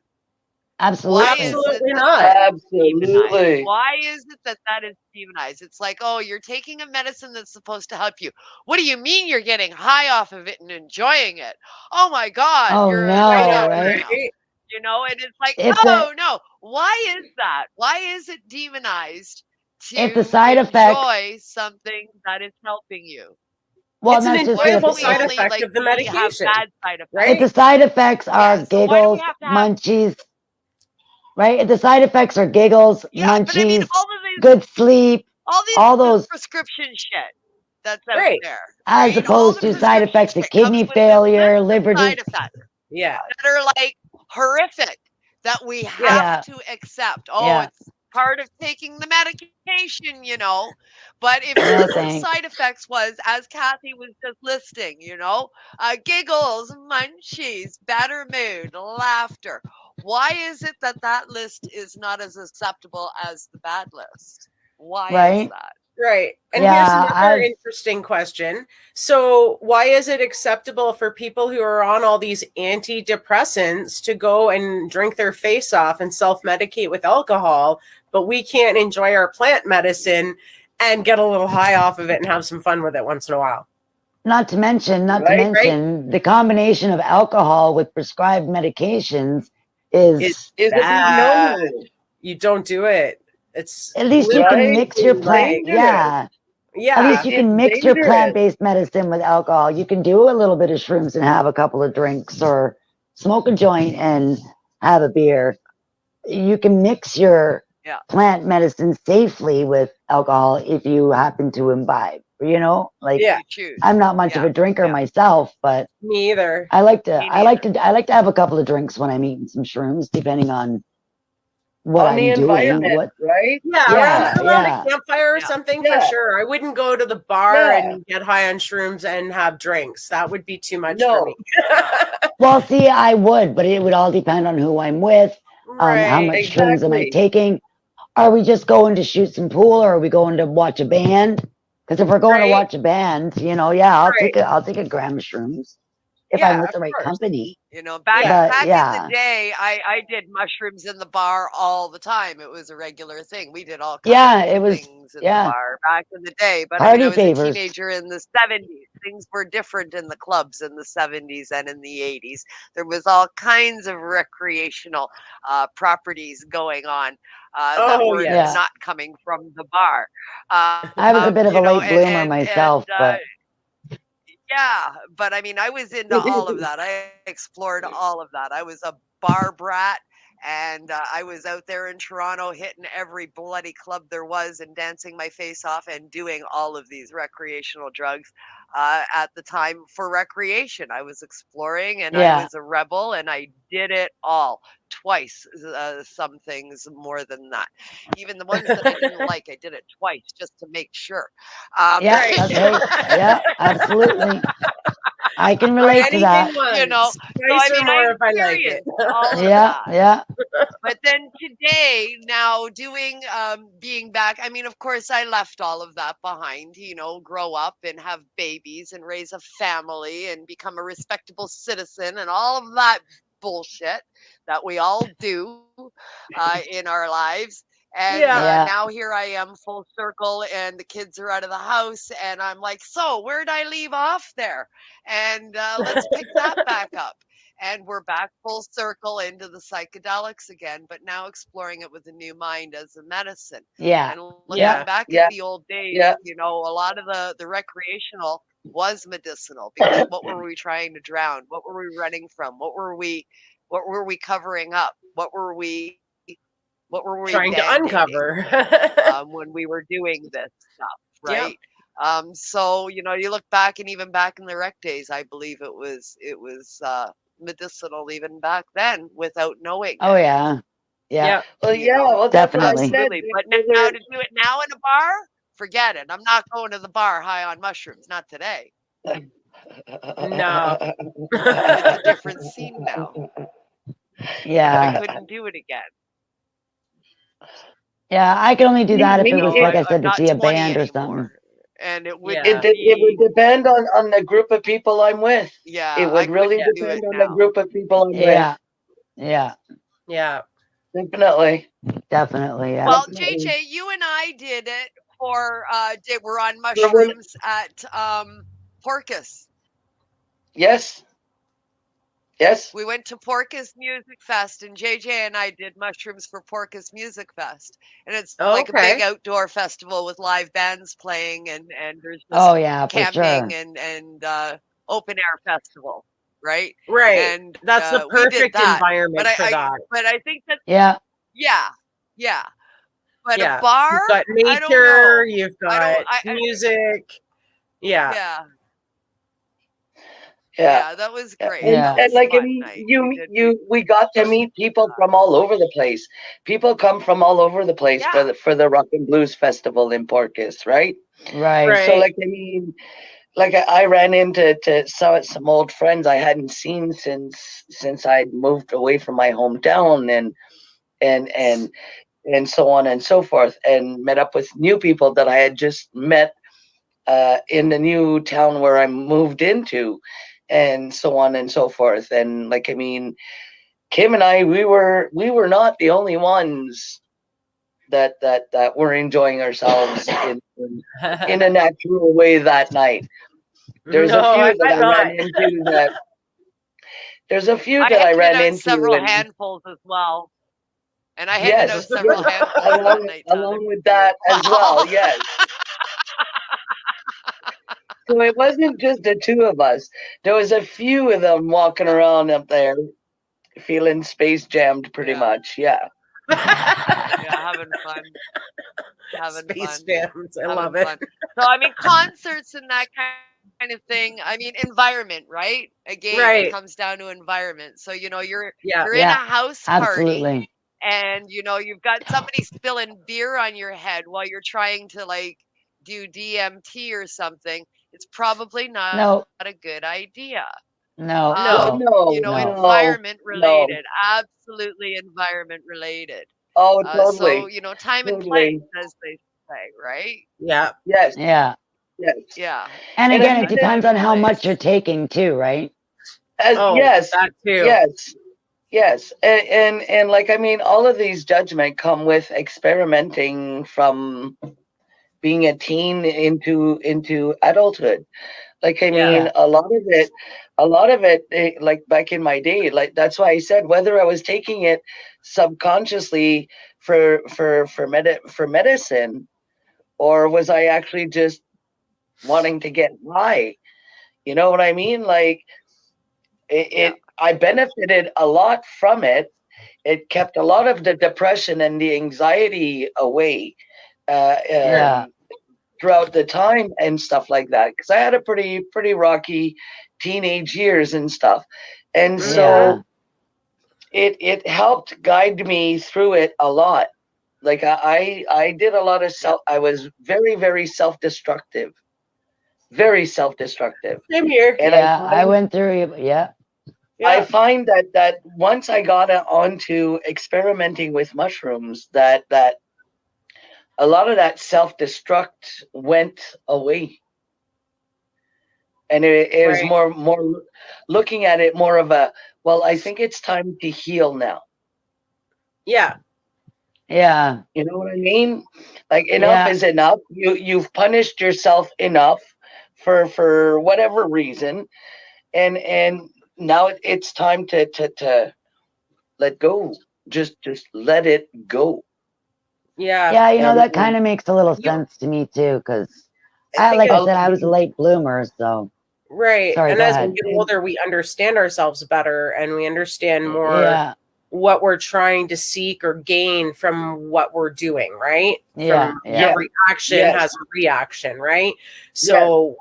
Absolutely not. Absolutely. Why is it that is demonized? It's like, oh, you're taking a medicine that's supposed to help you. What do you mean you're getting high off of it and enjoying it? Oh my God. Oh, you're no, right? right? You know, and it's like, If no. Why is that? Why is it demonized to If the side effects- enjoy something that is helping you? Well, It's an that's just enjoyable it. side effect of the Have medication, bad side effects. right? If the side effects are so why do we giggles, have to have- munchies, right? If the side effects are giggles, munchies, but I mean, all of these, good sleep, all those prescription shit that's out Right. there, as right? opposed to side effects of shit comes kidney with this failure, list of liver side disease. effects Yeah. that are like horrific that we have Yeah. to accept. Oh, Yeah. it's part of taking the medication, you know. But if No, the thanks. side effects was, as Kathy was just listing, you know, giggles, munchies, better mood, laughter. Why is it that list is not as acceptable as the bad list? Why is Right? that? Right. And Yeah, here's another I've- interesting question. So, why is it acceptable for people who are on all these antidepressants to go and drink their face off and self-medicate with alcohol, but we can't enjoy our plant medicine and get a little high off of it and have some fun with it once in a while? Not to mention the combination of alcohol with prescribed medications is Is bad. no. You don't do it. It's at least you can Right? mix your It's plant. dangerous. Yeah. Yeah. At least you can It's mix your dangerous. plant-based medicine with alcohol. You can do a little bit of shrooms and have a couple of drinks, or smoke a joint and have a beer. You can mix your plant medicine safely with alcohol if you happen to imbibe. You know, like I'm not much of a drinker myself, but me either. I like to have a couple of drinks when I'm eating some shrooms, depending on what On the I'm doing. environment, right? Around a campfire or something for Yeah. sure. I wouldn't go to the bar Yeah. and get high on shrooms and have drinks. That would be too much No. for me. Well, see, I would, but it would all depend on who I'm with. How Right. much shrooms am I Exactly. taking? Are we just going to shoot some pool, or are we going to watch a band? Because if we're going to Right. watch a band, you know, I'll take a gram of shrooms if I'm with the right company. You know, back in the day, I did mushrooms in the bar all the time. It was a regular thing. We did all kinds of things in the bar back in the day. But I mean, I was a teenager in the 70s. Things were different in the clubs in the 70s and in the 80s. There was all kinds of recreational properties going on that were not coming from the bar. I was a bit of a late bloomer myself, but yeah, but I mean, I was into all of that. I explored all of that. I was a bar brat, and I was out there in Toronto hitting every bloody club there was and dancing my face off and doing all of these recreational drugs at the time for recreation. I was exploring, and I was a rebel, and I did it all. Twice, some things more than that. Even the ones that I didn't like, I did it twice just to make sure. that's right. Yeah, absolutely. I can relate to that. You know, so I mean, I experienced all of that. Yeah. But then today, now doing, being back, I mean, of course, I left all of that behind, you know, grow up and have babies and raise a family and become a respectable citizen and all of that bullshit that we all do in our lives. And now here I am full circle and the kids are out of the house and I'm like, so where'd I leave off there? And let's pick that back up. And we're back full circle into the psychedelics again, but now exploring it with a new mind as a medicine. Yeah. And looking Yeah. back Yeah. at the old days, Yeah. you know, a lot of the recreational was medicinal, because what were we trying to drown? What were we running from? What were we covering up? What were we Trying to band-aiding, uncover. when we were doing this stuff, Yep. right? So you know, you look back, and even back in the rec days, I believe it was medicinal even back then without knowing Oh it. yeah. Yeah. Yep. Well, You yeah. know, Well, that's what I Definitely. said. absolutely. But now to do it now in a bar, forget it. I'm not going to the bar high on mushrooms. Not today. No. It's a different scene now. I Yeah. couldn't do it again. Yeah. I could only do that if it You was know, like I I'm said to not see a 20 band or anymore, something. and it Yeah. wouldn't It would be. depend on the group of people I'm with. Yeah, It I would really couldn't do it depend on the now. group of people I'm with. Yeah. Yeah. Yeah. Definitely. Definitely. Yeah. Well, Definitely. JJ, you and I did it for we're on For when- mushrooms at Porcus. Yes. Yes. We went to Porcus Music Fest, and JJ and I did mushrooms for Porcus Music Fest. And it's like a big Okay. outdoor festival with live bands playing, and there's just Oh yeah, for camping sure. and open air festival, right? Right. And That's the we did perfect that. environment for that. But I think that Yeah. yeah. But a Yeah. bar, You've got I don't know. nature, you've I got don't. music. Yeah. Yeah. Yeah. Yeah, that was great. Yeah. That And was like a fun night. we got to meet people from all over the place. People come from all over the place Yeah. for the Rock and Blues Festival in Porcus, right? Right. So Right. like I ran into some old friends I hadn't seen since I'd moved away from my hometown, and so on and so forth, and met up with new people that I had just met in the new town where I moved into, and so on and so forth. And like, I mean, Kim and I, we were not the only ones that were enjoying ourselves in a natural way that night. There's No, a I few that bet I not. ran into that. There's a few I that I handed ran out into. several And handfuls as well. And I handed out yes, several yes, handfuls that night to other along with people that as as well. Yes. So it wasn't just the two of us. There was a few of them walking around up there, feeling space jammed, pretty Yeah. much. Yeah. Yeah, having fun. Space jams. I Having love it. fun. So I mean, concerts and that kind of thing. I mean, environment, right? Again, Right. it comes down to environment. So you know, you're Yeah. in a Yeah. house party, Absolutely. and you know, you've got somebody spilling beer on your head while you're trying to like do DMT or something. It's probably not No. a good idea. No. Well, No. You know, No. environment no. related, absolutely environment related. Oh, So totally. you know, time and place, Totally. as they say, right? Yeah. Yes. Yeah. Yes. Yeah. And And again, I it think depends Time on and how much place. you're taking too, right? Oh, yes. that too. Yes. And like, I mean, all of these judgment come with experimenting from being a teen into adulthood. Like, I Yeah. mean, a lot of it, like back in my day, like that's why I said whether I was taking it subconsciously for medicine, or was I actually just wanting to get high? You know what I mean? Like I benefited a lot from it. It kept a lot of the depression and the anxiety away. Yeah. Throughout the time and stuff like that, because I had a pretty rocky teenage years and stuff, and Yeah. so it helped guide me through it a lot. Like I did a lot of I was very self-destructive, very self-destructive. Same here. And Yeah. I went through it. Yeah. I find that once I got onto experimenting with mushrooms, that a lot of that self-destruct went away. And it was Right. more looking at it more of a, well, I think it's time to heal now. Yeah. Yeah. You know what I mean? Like, enough Yeah. is enough. You've punished yourself enough for whatever reason. And now it's time to let go. Just let it go. Yeah. Yeah, you know, that And kind of makes a little You- sense to me too, because I think like I it, said, I was a late bloomer, so right. sorry, And go as we ahead. get older, we understand ourselves better and we understand more Yeah, what we're trying to seek or gain from what we're doing, right? yeah, From yeah. every action Yes. has a reaction, right? So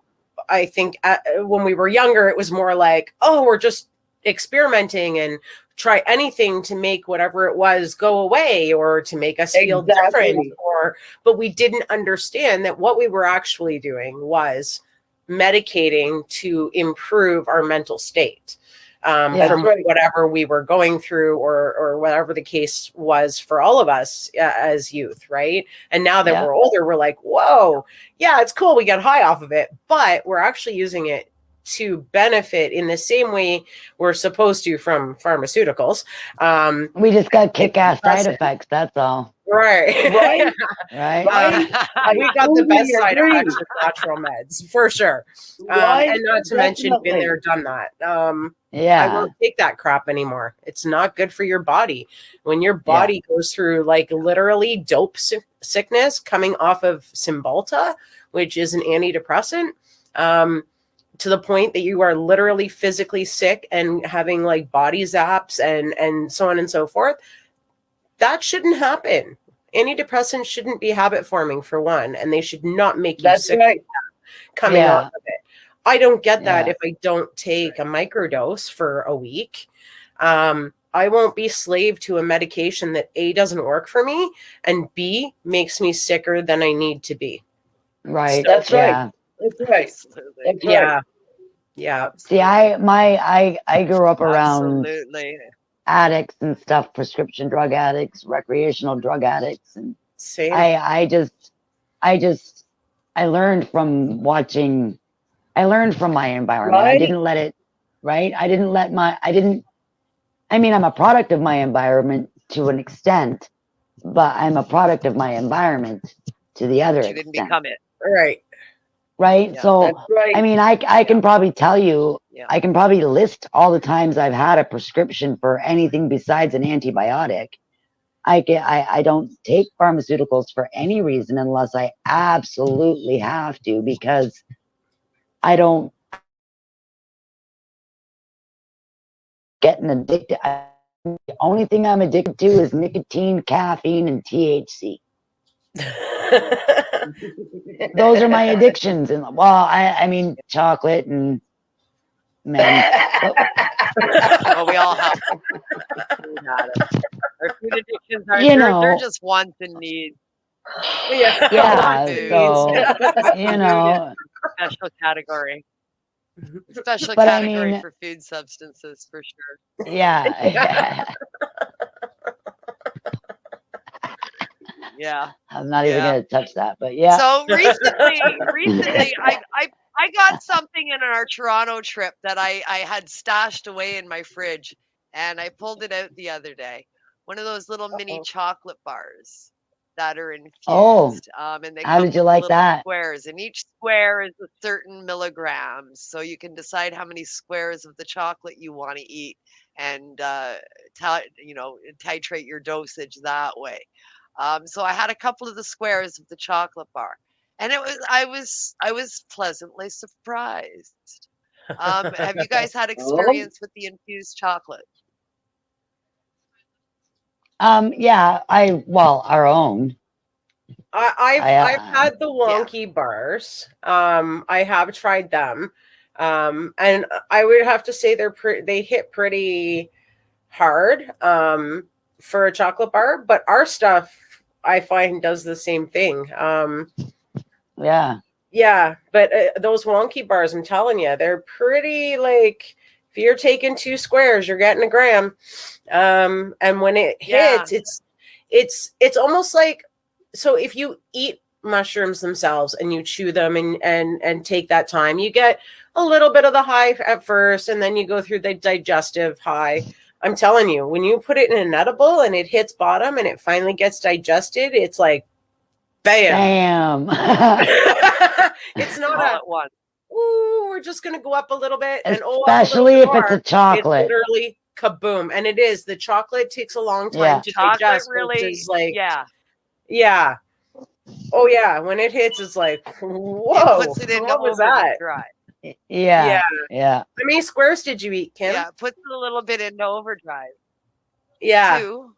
I think when we were younger, it was more like, oh, we're just experimenting and try anything to make whatever it was go away or to make us feel different. Exactly. But we didn't understand that what we were actually doing was medicating to improve our mental state. Yeah. From That's right. whatever we were going through or whatever the case was for all of us as youth, right? And now that Yeah. we're older, we're like, whoa, yeah, it's cool. We get high off of it, but we're actually using it to benefit in the same way we're supposed to from pharmaceuticals. We just got kick-ass side Doesn't. effects, that's all. Right. Right? Right? Right? We got the best totally side agree. effects with natural meds for sure. Right? And not to mention been Definitely. there, done that. I Yeah. won't take that crap anymore. It's not good for your body. When your body goes through like literally dope sickness coming off of Cymbalta, which is an antidepressant, to the point that you are literally physically sick and having like body zaps and so on and so forth, that shouldn't happen. Antidepressants shouldn't be habit forming for one, and they should not make you That's sick right. coming Yeah. off of it. I don't get that Yeah. if I don't take a microdose for a week. I won't be slave to a medication that A, doesn't work for me, and B, makes me sicker than I need to be. Right. That's right. Yeah. That's right. Absolutely. That's right. Yeah. Yeah. See, I grew up around Absolutely. addicts and stuff, prescription drug addicts, recreational drug addicts, and Same. I learned from watching. I learned from my environment. I Right? didn't let it. Right. I didn't let my. I didn't. I mean, I'm a product of my environment to an extent, but I'm a product of my environment to the other You didn't extent. become it. Right. Right. Yeah. So That's right. I mean, I can probably tell you, Yeah. I can probably list all the times I've had a prescription for anything besides an antibiotic. I don't take pharmaceuticals for any reason unless I absolutely have to, because I don't get an addicted. The only thing I'm addicted to is nicotine, caffeine, and THC. Those are my addictions. And well, I mean, chocolate and men. Well, we all have them. We got it. Our food addictions are You they're know. just wants and needs. Yeah. Food. So you know. Special category. Special But I category mean, for food substances for sure. yeah. Yeah. I'm not even Yeah. gonna touch that, but yeah. So recently, I got something in our Toronto trip that I had stashed away in my fridge, and I pulled it out the other day. One of those little mini chocolate bars that are infused. Oh, And they how come did you with like little that? squares, and each square is a certain milligrams, so you can decide how many squares of the chocolate you want to eat, and titrate your dosage that way. So I had a couple of the squares of the chocolate bar, and I was pleasantly surprised. Have you guys had Oh, experience with the infused chocolate? Yeah, our own. I've had the wonky bars. I have tried them. And I would have to say they hit pretty hard for a chocolate bar, but our stuff I find does the same thing. Yeah, but those wonky bars, I'm telling you, they're pretty like if you're taking 2 squares, you're getting a gram. And when it hits, it's almost like, so if you eat mushrooms themselves and you chew them and take that time, you get a little bit of the high at first, and then you go through the digestive high. I'm telling you, when you put it in an edible and it hits bottom and it finally gets digested, it's like, bam. Bam. It's not all at once. ooh, we're just going to go up a little bit. And Especially if it's a chocolate. It's literally kaboom. And it is. The chocolate takes a long time to Chocolate digest. really, Yeah. Oh, yeah. When it hits, it's like, whoa. It puts it into what was that? overdrive. Yeah. How many squares did you eat, Kim? Yeah, it puts it a little bit into overdrive. Yeah. 2.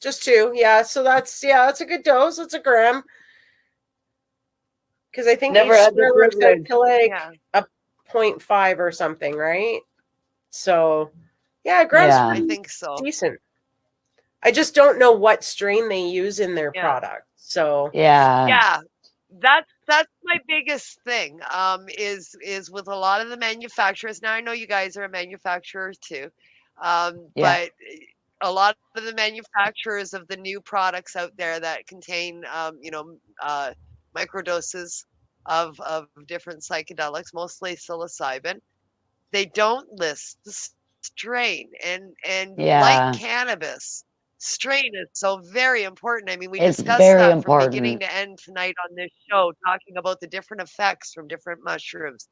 Just 2. Yeah. So that's a good dose. That's a gram. Because I think Never each had the square works out privilege. to like a 0.5 or something, right? So, yeah, grams I think so. decent. I just don't know what strain they use in their product. So yeah, that's my biggest thing. Is with a lot of the manufacturers. Now I know you guys are a manufacturer too, but a lot of the manufacturers of the new products out there that contain, microdoses of different psychedelics, mostly psilocybin, they don't list the strain, and like cannabis, strain is so very important. I mean, we discussed that from beginning to end tonight on this show, talking about the different effects from different mushrooms.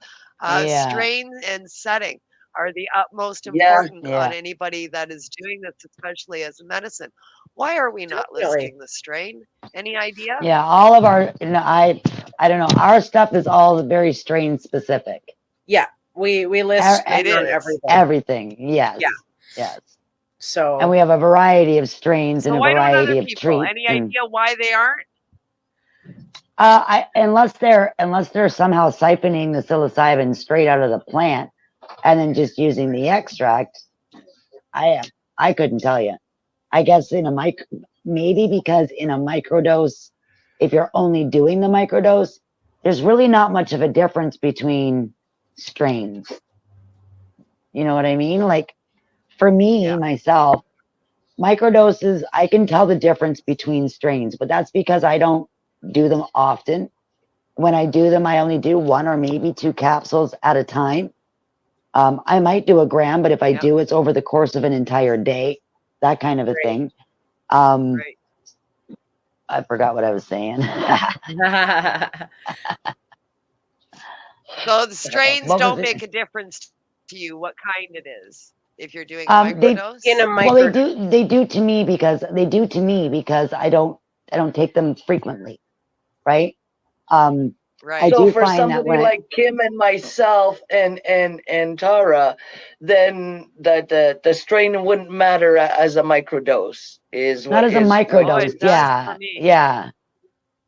Strain and setting are the utmost important on anybody that is doing this, especially as a medicine. Why are we not listing the strain? Any idea? Yeah, all of our, I don't know. Our stuff is all very strain specific. Yeah, we list everything. Everything, yes. Yeah. Yes. So, and we have a variety of strains So and a why don't variety other of people? treats. Any idea why they aren't? Unless they're somehow siphoning the psilocybin straight out of the plant and then just using the extract, I couldn't tell you. I guess maybe because in a microdose, if you're only doing the microdose, there's really not much of a difference between strains. You know what I mean? Like for me, myself, microdoses, I can tell the difference between strains, but that's because I don't do them often. When I do them, I only do 1 or maybe 2 capsules at a time. I might do a gram, but if I do, it's over the course of an entire day, that kind of a thing. I forgot what I was saying. So the strains don't make a difference to you what kind it is if you're doing a microdose? Well, they do to me because I don't take them frequently, right? I So do for find that somebody like Kim and myself and Tarra, then the strain wouldn't matter as a microdose. Not as a microdose, yeah.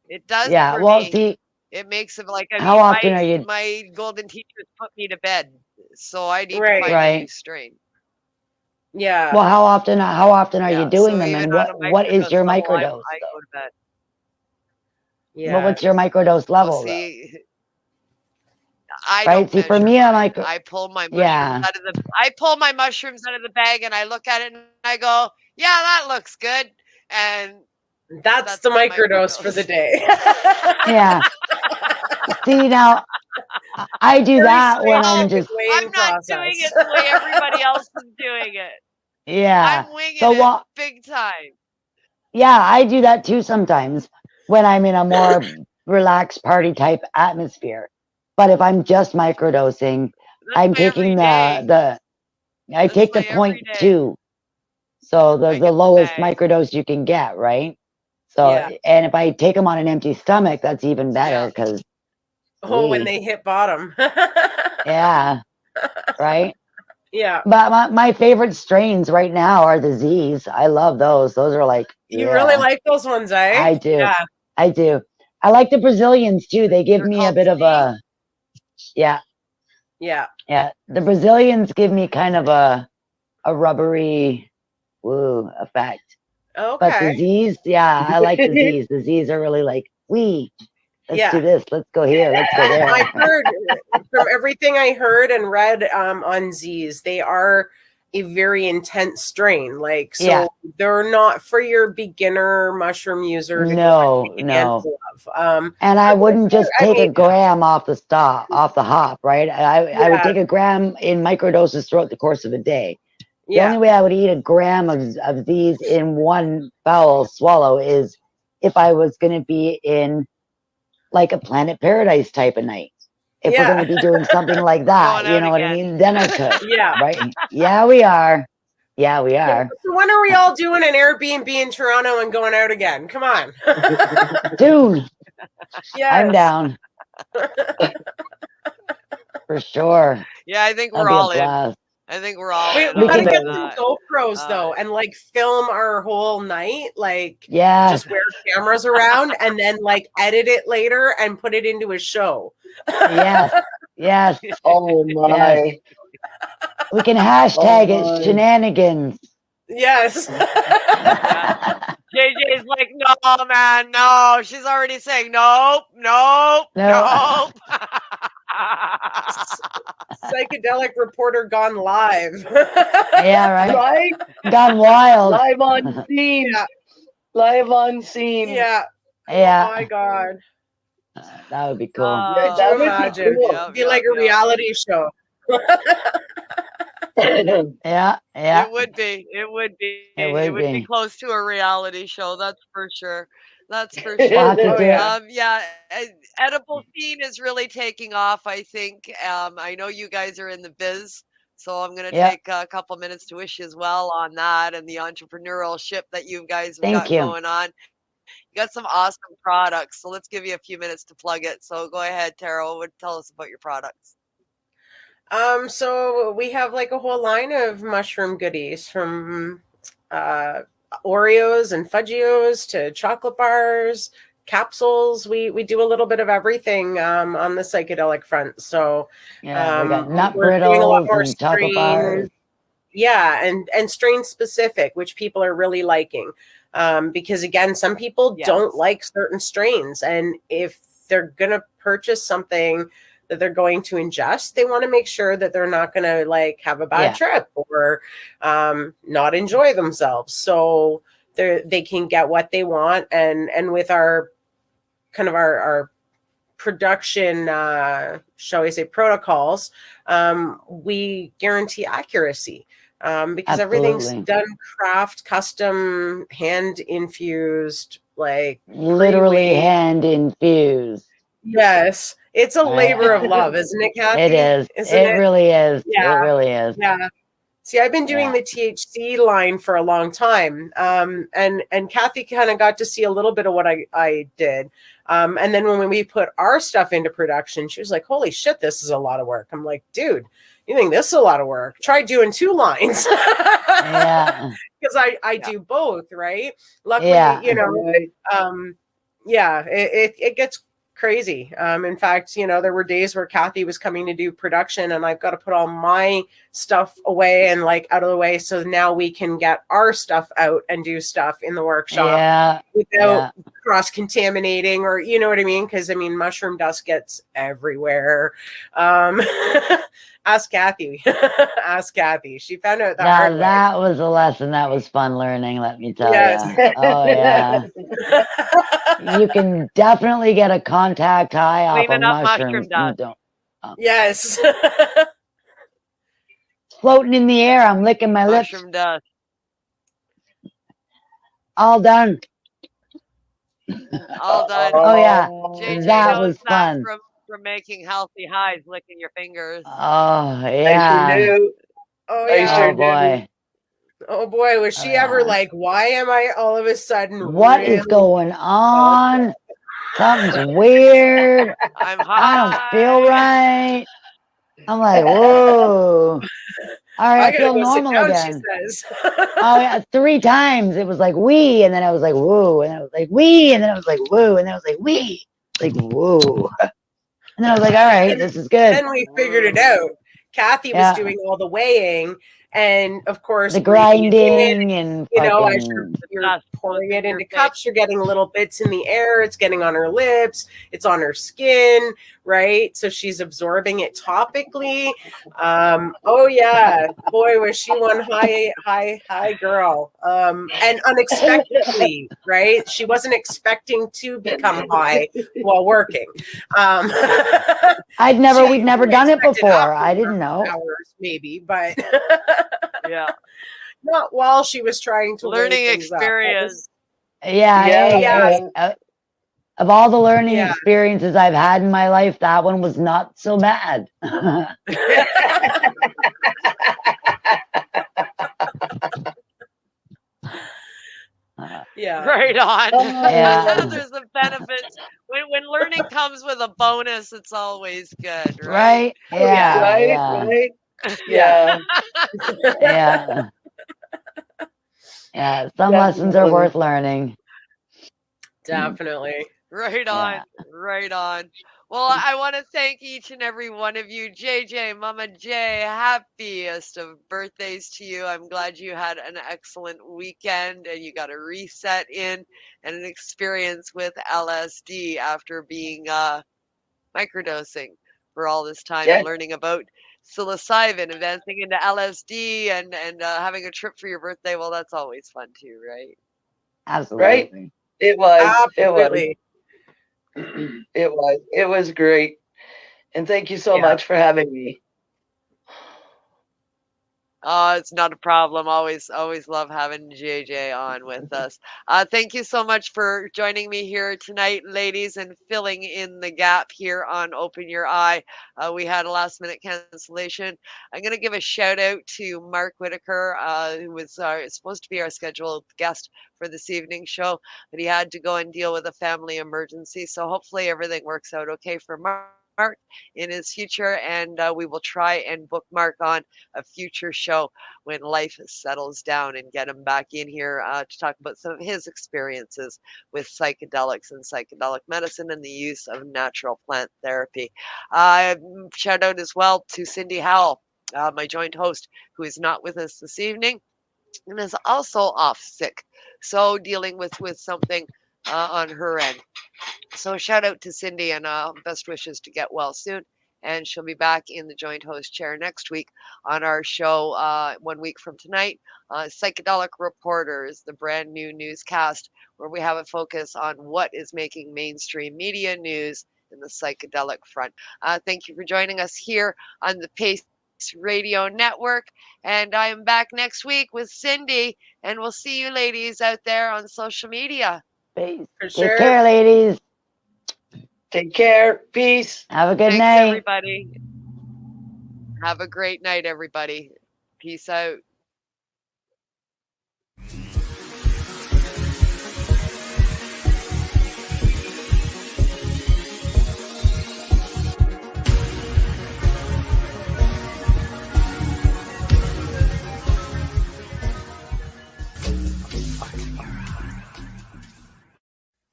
It does. Yeah, for well, me. see, It makes it like how often are you? My golden teachers put me to bed, so I need to find a new strain. Yeah. Well, how often are you doing so them, even and on a what is your level, microdose? I go to bed. Yeah. Well, what's your microdose level? Well, see, I right? don't See, for measure me, I'm mine. like, I pull my mushrooms out of the bag, and I look at it and I go, "Yeah, that looks good," and that's the microdose for the day. Yeah. See, now I do that when I'm just. I'm not doing it the way everybody else is doing it. Yeah. I'm winging So it big time. Yeah, I do that too sometimes when I'm in a more relaxed party type atmosphere. But if I'm just microdosing, I'm taking I take the 0.2. So the lowest microdose you can get, right? So and if I take them on an empty stomach, that's even better because when they hit bottom. yeah. Right? Yeah. But my favorite strains right now are the Z's. I love those. Those are like You really like those ones, eh? I do. Yeah. I do. I like the Brazilians too. They give me a bit of a Yeah. The Brazilians give me kind of a rubbery woo effect. Okay. But the Z's, I like the Z's. The Z's are really like, let's do this. Let's go here. Let's go there. I heard from everything I heard and read on Z's, they are a very intense strain. Like, so they're not for your beginner mushroom user. No. And I wouldn't just take a gram off the hop, right? I would take a gram in microdoses throughout the course of a day. The only way I would eat a gram of these in one foul swallow is if I was going to be in like a Planet Paradise type of night. if we're going to be doing something like that. Going You out know what I again. mean? Then I could. Yeah. Right? Yeah, we are. Yeah, we are. So when are we all doing an Airbnb in Toronto and going out again? Come on. Dude, Yes. I'm down. For sure. Yeah, I think That'd we're be a all in. blast. I think we're all We in. We gotta can- get on some that. GoPros though, and like film our whole night, like Yeah. just wear cameras around and then like edit it later and put it into a show. Yes. Yes. Oh my. Yes. We can hashtag Oh, it shenanigans. Yes. JJ's like, no, man, no. She's already saying, nope, nope, No. nope. Psychedelic reporter gone live. Yeah, right. Right? Gone wild. Live on scene. Yeah. Live on scene. Yeah. Yeah. Oh my God. That would be cool. Yeah, Could that you would be imagine? cool. Yep, Be like a reality show. Yeah. Yeah. It would be. It would be. It would be be. close to a reality show. That's for sure. That's for We'll have sure. to do it. Yeah, edible scene is really taking off, I think. I know you guys are in the biz, so I'm going to Yeah. take a couple minutes to wish you as well on that and the entrepreneurship that you guys have Thank got you. going on. You got some awesome products, so let's give you a few minutes to plug it. So go ahead, Tara. Tell us about your products. So we have like a whole line of mushroom goodies from Oreos and Fudgios to chocolate bars, capsules. We do a little bit of everything on the psychedelic front. So Yeah, we got nut we're doing a lot brittles more and chocolate bars. Yeah, and strain specific, which people are really liking. Because again, some people don't like certain strains, and if they're gonna purchase something that they're going to ingest, they want to make sure that they're not going to like have a bad trip or not enjoy themselves. So they can get what they want. And with our kind of our production, shall we say, protocols, we guarantee accuracy. Because everything's done craft, custom, hand infused, like literally hand infused. Yes, it's a labor of love, isn't it, Kathy? It is. Isn't It really is. Yeah. It really is. Yeah. See, I've been doing the THC line for a long time. And Kathy kind of got to see a little bit of what I did. And then when we put our stuff into production, she was like, holy shit, this is a lot of work. I'm like, dude, you think this is a lot of work? Try doing 2 lines. Yeah. Because I do both, right? Luckily, you know, it gets crazy. In fact, you know, there were days where Kathy was coming to do production and I've got to put all my stuff away and like out of the way. So now we can get our stuff out and do stuff in the workshop without cross contaminating, or, you know what I mean? Cause I mean, mushroom dust gets everywhere. Ask Kathy. Ask Kathy. She found out that that was a lesson that was fun learning, let me tell you. Oh yeah. You can definitely get a contact high off of mushrooms. Yes. Floating in the air, I'm licking my lips. Mushroom dust. All done. All done. Oh yeah. JJ That knows was that fun. from making healthy highs, licking your fingers. Oh yeah. I sure do. Oh I yeah. sure Oh boy. Oh boy, was she ever like, why am I all of a sudden What is going on? Something's weird. I'm I don't feel right. I'm like, whoa. All right, I feel normal again. She says. Oh yeah, 3 times. It was like wee, and then I was like woo, and then I was like wee, and then I was like woo, and then I was like wee, like woo. And then I was like, all right, this is good. Then we figured it out. Kathy was doing all the weighing, and of course the grinding and you know, as fucking, you're pouring it into cups, you're getting little bits in the air. It's getting on her lips. It's on her skin, right? So she's absorbing it topically. Oh yeah, boy, was she one high girl. And unexpectedly, right? She wasn't expecting to become high while working. we'd never done it before. I didn't know. Hours maybe, but yeah. Not while she was trying to learning experience. Yeah. Of all the learning Yeah. experiences I've had in my life, that one was not so bad. Yeah. Right on. Yeah. There's the benefits. When learning comes with a bonus, it's always good, right? Right? Yeah. Right, Yeah. right. Yeah. Yeah. Yeah. Yeah. Some lessons are Definitely. worth learning. Definitely. Right Yeah. on. Right on. Well, I want to thank each and every one of you. JJ, Mama J, happiest of birthdays to you. I'm glad you had an excellent weekend and you got a reset in and an experience with LSD after being microdosing for all this time Yeah. and learning about psilocybin, advancing into LSD and having a trip for your birthday. Well, that's always fun too, right? Absolutely. It was. Absolutely. It was great. And thank you so Yeah. much for having me. It's not a problem. Always love having JJ on with us. Thank you so much for joining me here tonight, ladies, and filling in the gap here on Open Your Eye. We had a last minute cancellation. I'm going to give a shout out to Mark Whitaker, who was supposed to be our scheduled guest for this evening's show, but he had to go and deal with a family emergency. So hopefully everything works out okay for Mark in his future, and we will try and bookmark on a future show when life settles down and get him back in here to talk about some of his experiences with psychedelics and psychedelic medicine and the use of natural plant therapy. Shout out as well to Cindy Howell, my joint host, who is not with us this evening and is also off sick, so dealing with something on her end. So shout out to Cindy and best wishes to get well soon. And she'll be back in the joint host chair next week on our show 1 week from tonight. Psychedelic Reporters, the brand new newscast where we have a focus on what is making mainstream media news in the psychedelic front. Thank you for joining us here on the Pace Radio Network. And I am back next week with Cindy. And we'll see you ladies out there on social media. Peace. For Take sure. care, ladies. Take care. Peace. Have a good Thanks, night. everybody. Have a great night, everybody. Peace out.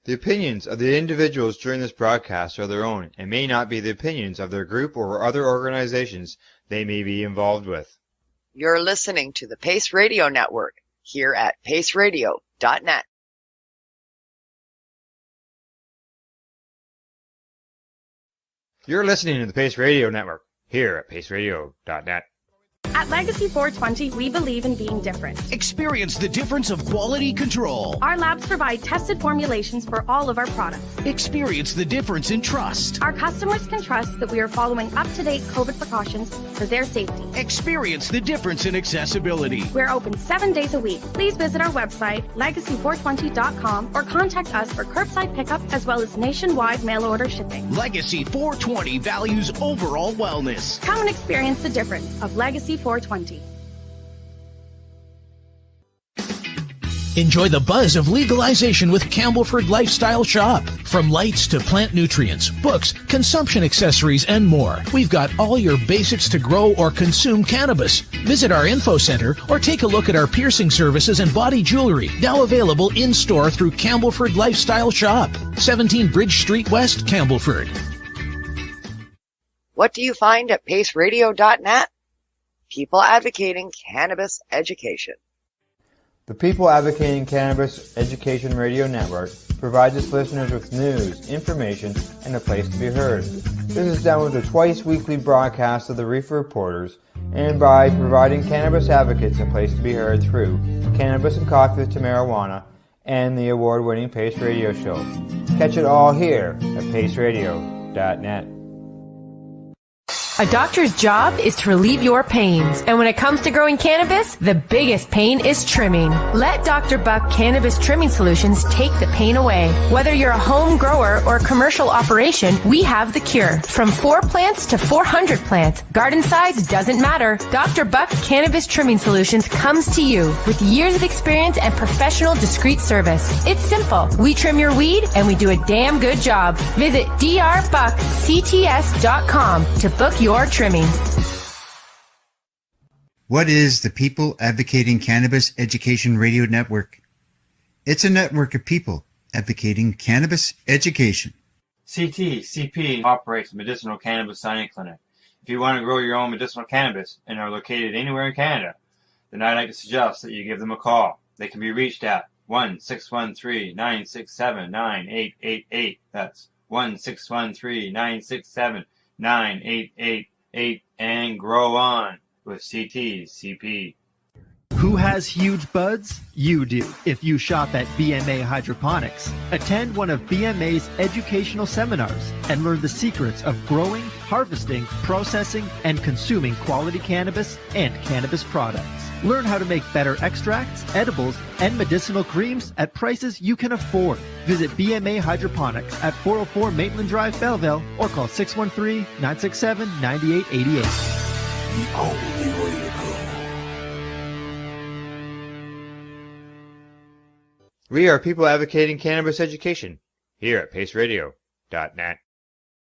The opinions of the individuals during this broadcast are their own and may not be the opinions of their group or other organizations they may be involved with. You're listening to the Pace Radio Network here at paceradio.net. You're listening to the Pace Radio Network here at paceradio.net. At Legacy 420, we believe in being different. Experience the difference of quality control. Our labs provide tested formulations for all of our products. Experience the difference in trust. Our customers can trust that we are following up-to-date COVID precautions for their safety. Experience the difference in accessibility. We're open 7 days a week. Please visit our website, legacy420.com, or contact us for curbside pickup as well as nationwide mail order shipping. Legacy 420 values overall wellness. Come and experience the difference of Legacy 420. Enjoy the buzz of legalization with Campbellford Lifestyle Shop. From lights to plant nutrients, books, consumption accessories, and more, we've got all your basics to grow or consume cannabis. Visit our info center or take a look at our piercing services and body jewelry, now available in-store through Campbellford Lifestyle Shop, 17 Bridge Street West, Campbellford. What do you find at paceradio.net? People advocating cannabis education. The People Advocating Cannabis Education Radio Network provides its listeners with news, information, and a place to be heard. This is done with a twice-weekly broadcast of the Reefer Reporters and by providing cannabis advocates a place to be heard through Cannabis and Coffee to Marijuana and the award-winning Pace Radio Show. Catch it all here at paceradio.net. A doctor's job is to relieve your pains. And when it comes to growing cannabis, the biggest pain is trimming. Let Dr. Buck Cannabis Trimming Solutions take the pain away. Whether you're a home grower or a commercial operation, we have the cure. From 4 plants to 400 plants, garden size doesn't matter. Dr. Buck Cannabis Trimming Solutions comes to you with years of experience and professional discreet service. It's simple. We trim your weed and we do a damn good job. Visit drbuckcts.com to book your trimming. What is the People Advocating Cannabis Education Radio Network? It's a network of people advocating cannabis education. CP operates a medicinal cannabis signing clinic. If you want to grow your own medicinal cannabis and are located anywhere in Canada, then I'd like to suggest that you give them a call. They can be reached at 1-613-967-9888. That's 1-613-967-9888, and grow on with CP. Who has huge buds? You do. If you shop at BMA Hydroponics, attend one of BMA's educational seminars and learn the secrets of growing, harvesting, processing, and consuming quality cannabis and cannabis products. Learn how to make better extracts, edibles, and medicinal creams at prices you can afford. Visit BMA Hydroponics at 404 Maitland Drive, Belleville, or call 613-967-9888. The only way to go. We are people advocating cannabis education here at paceradio.net.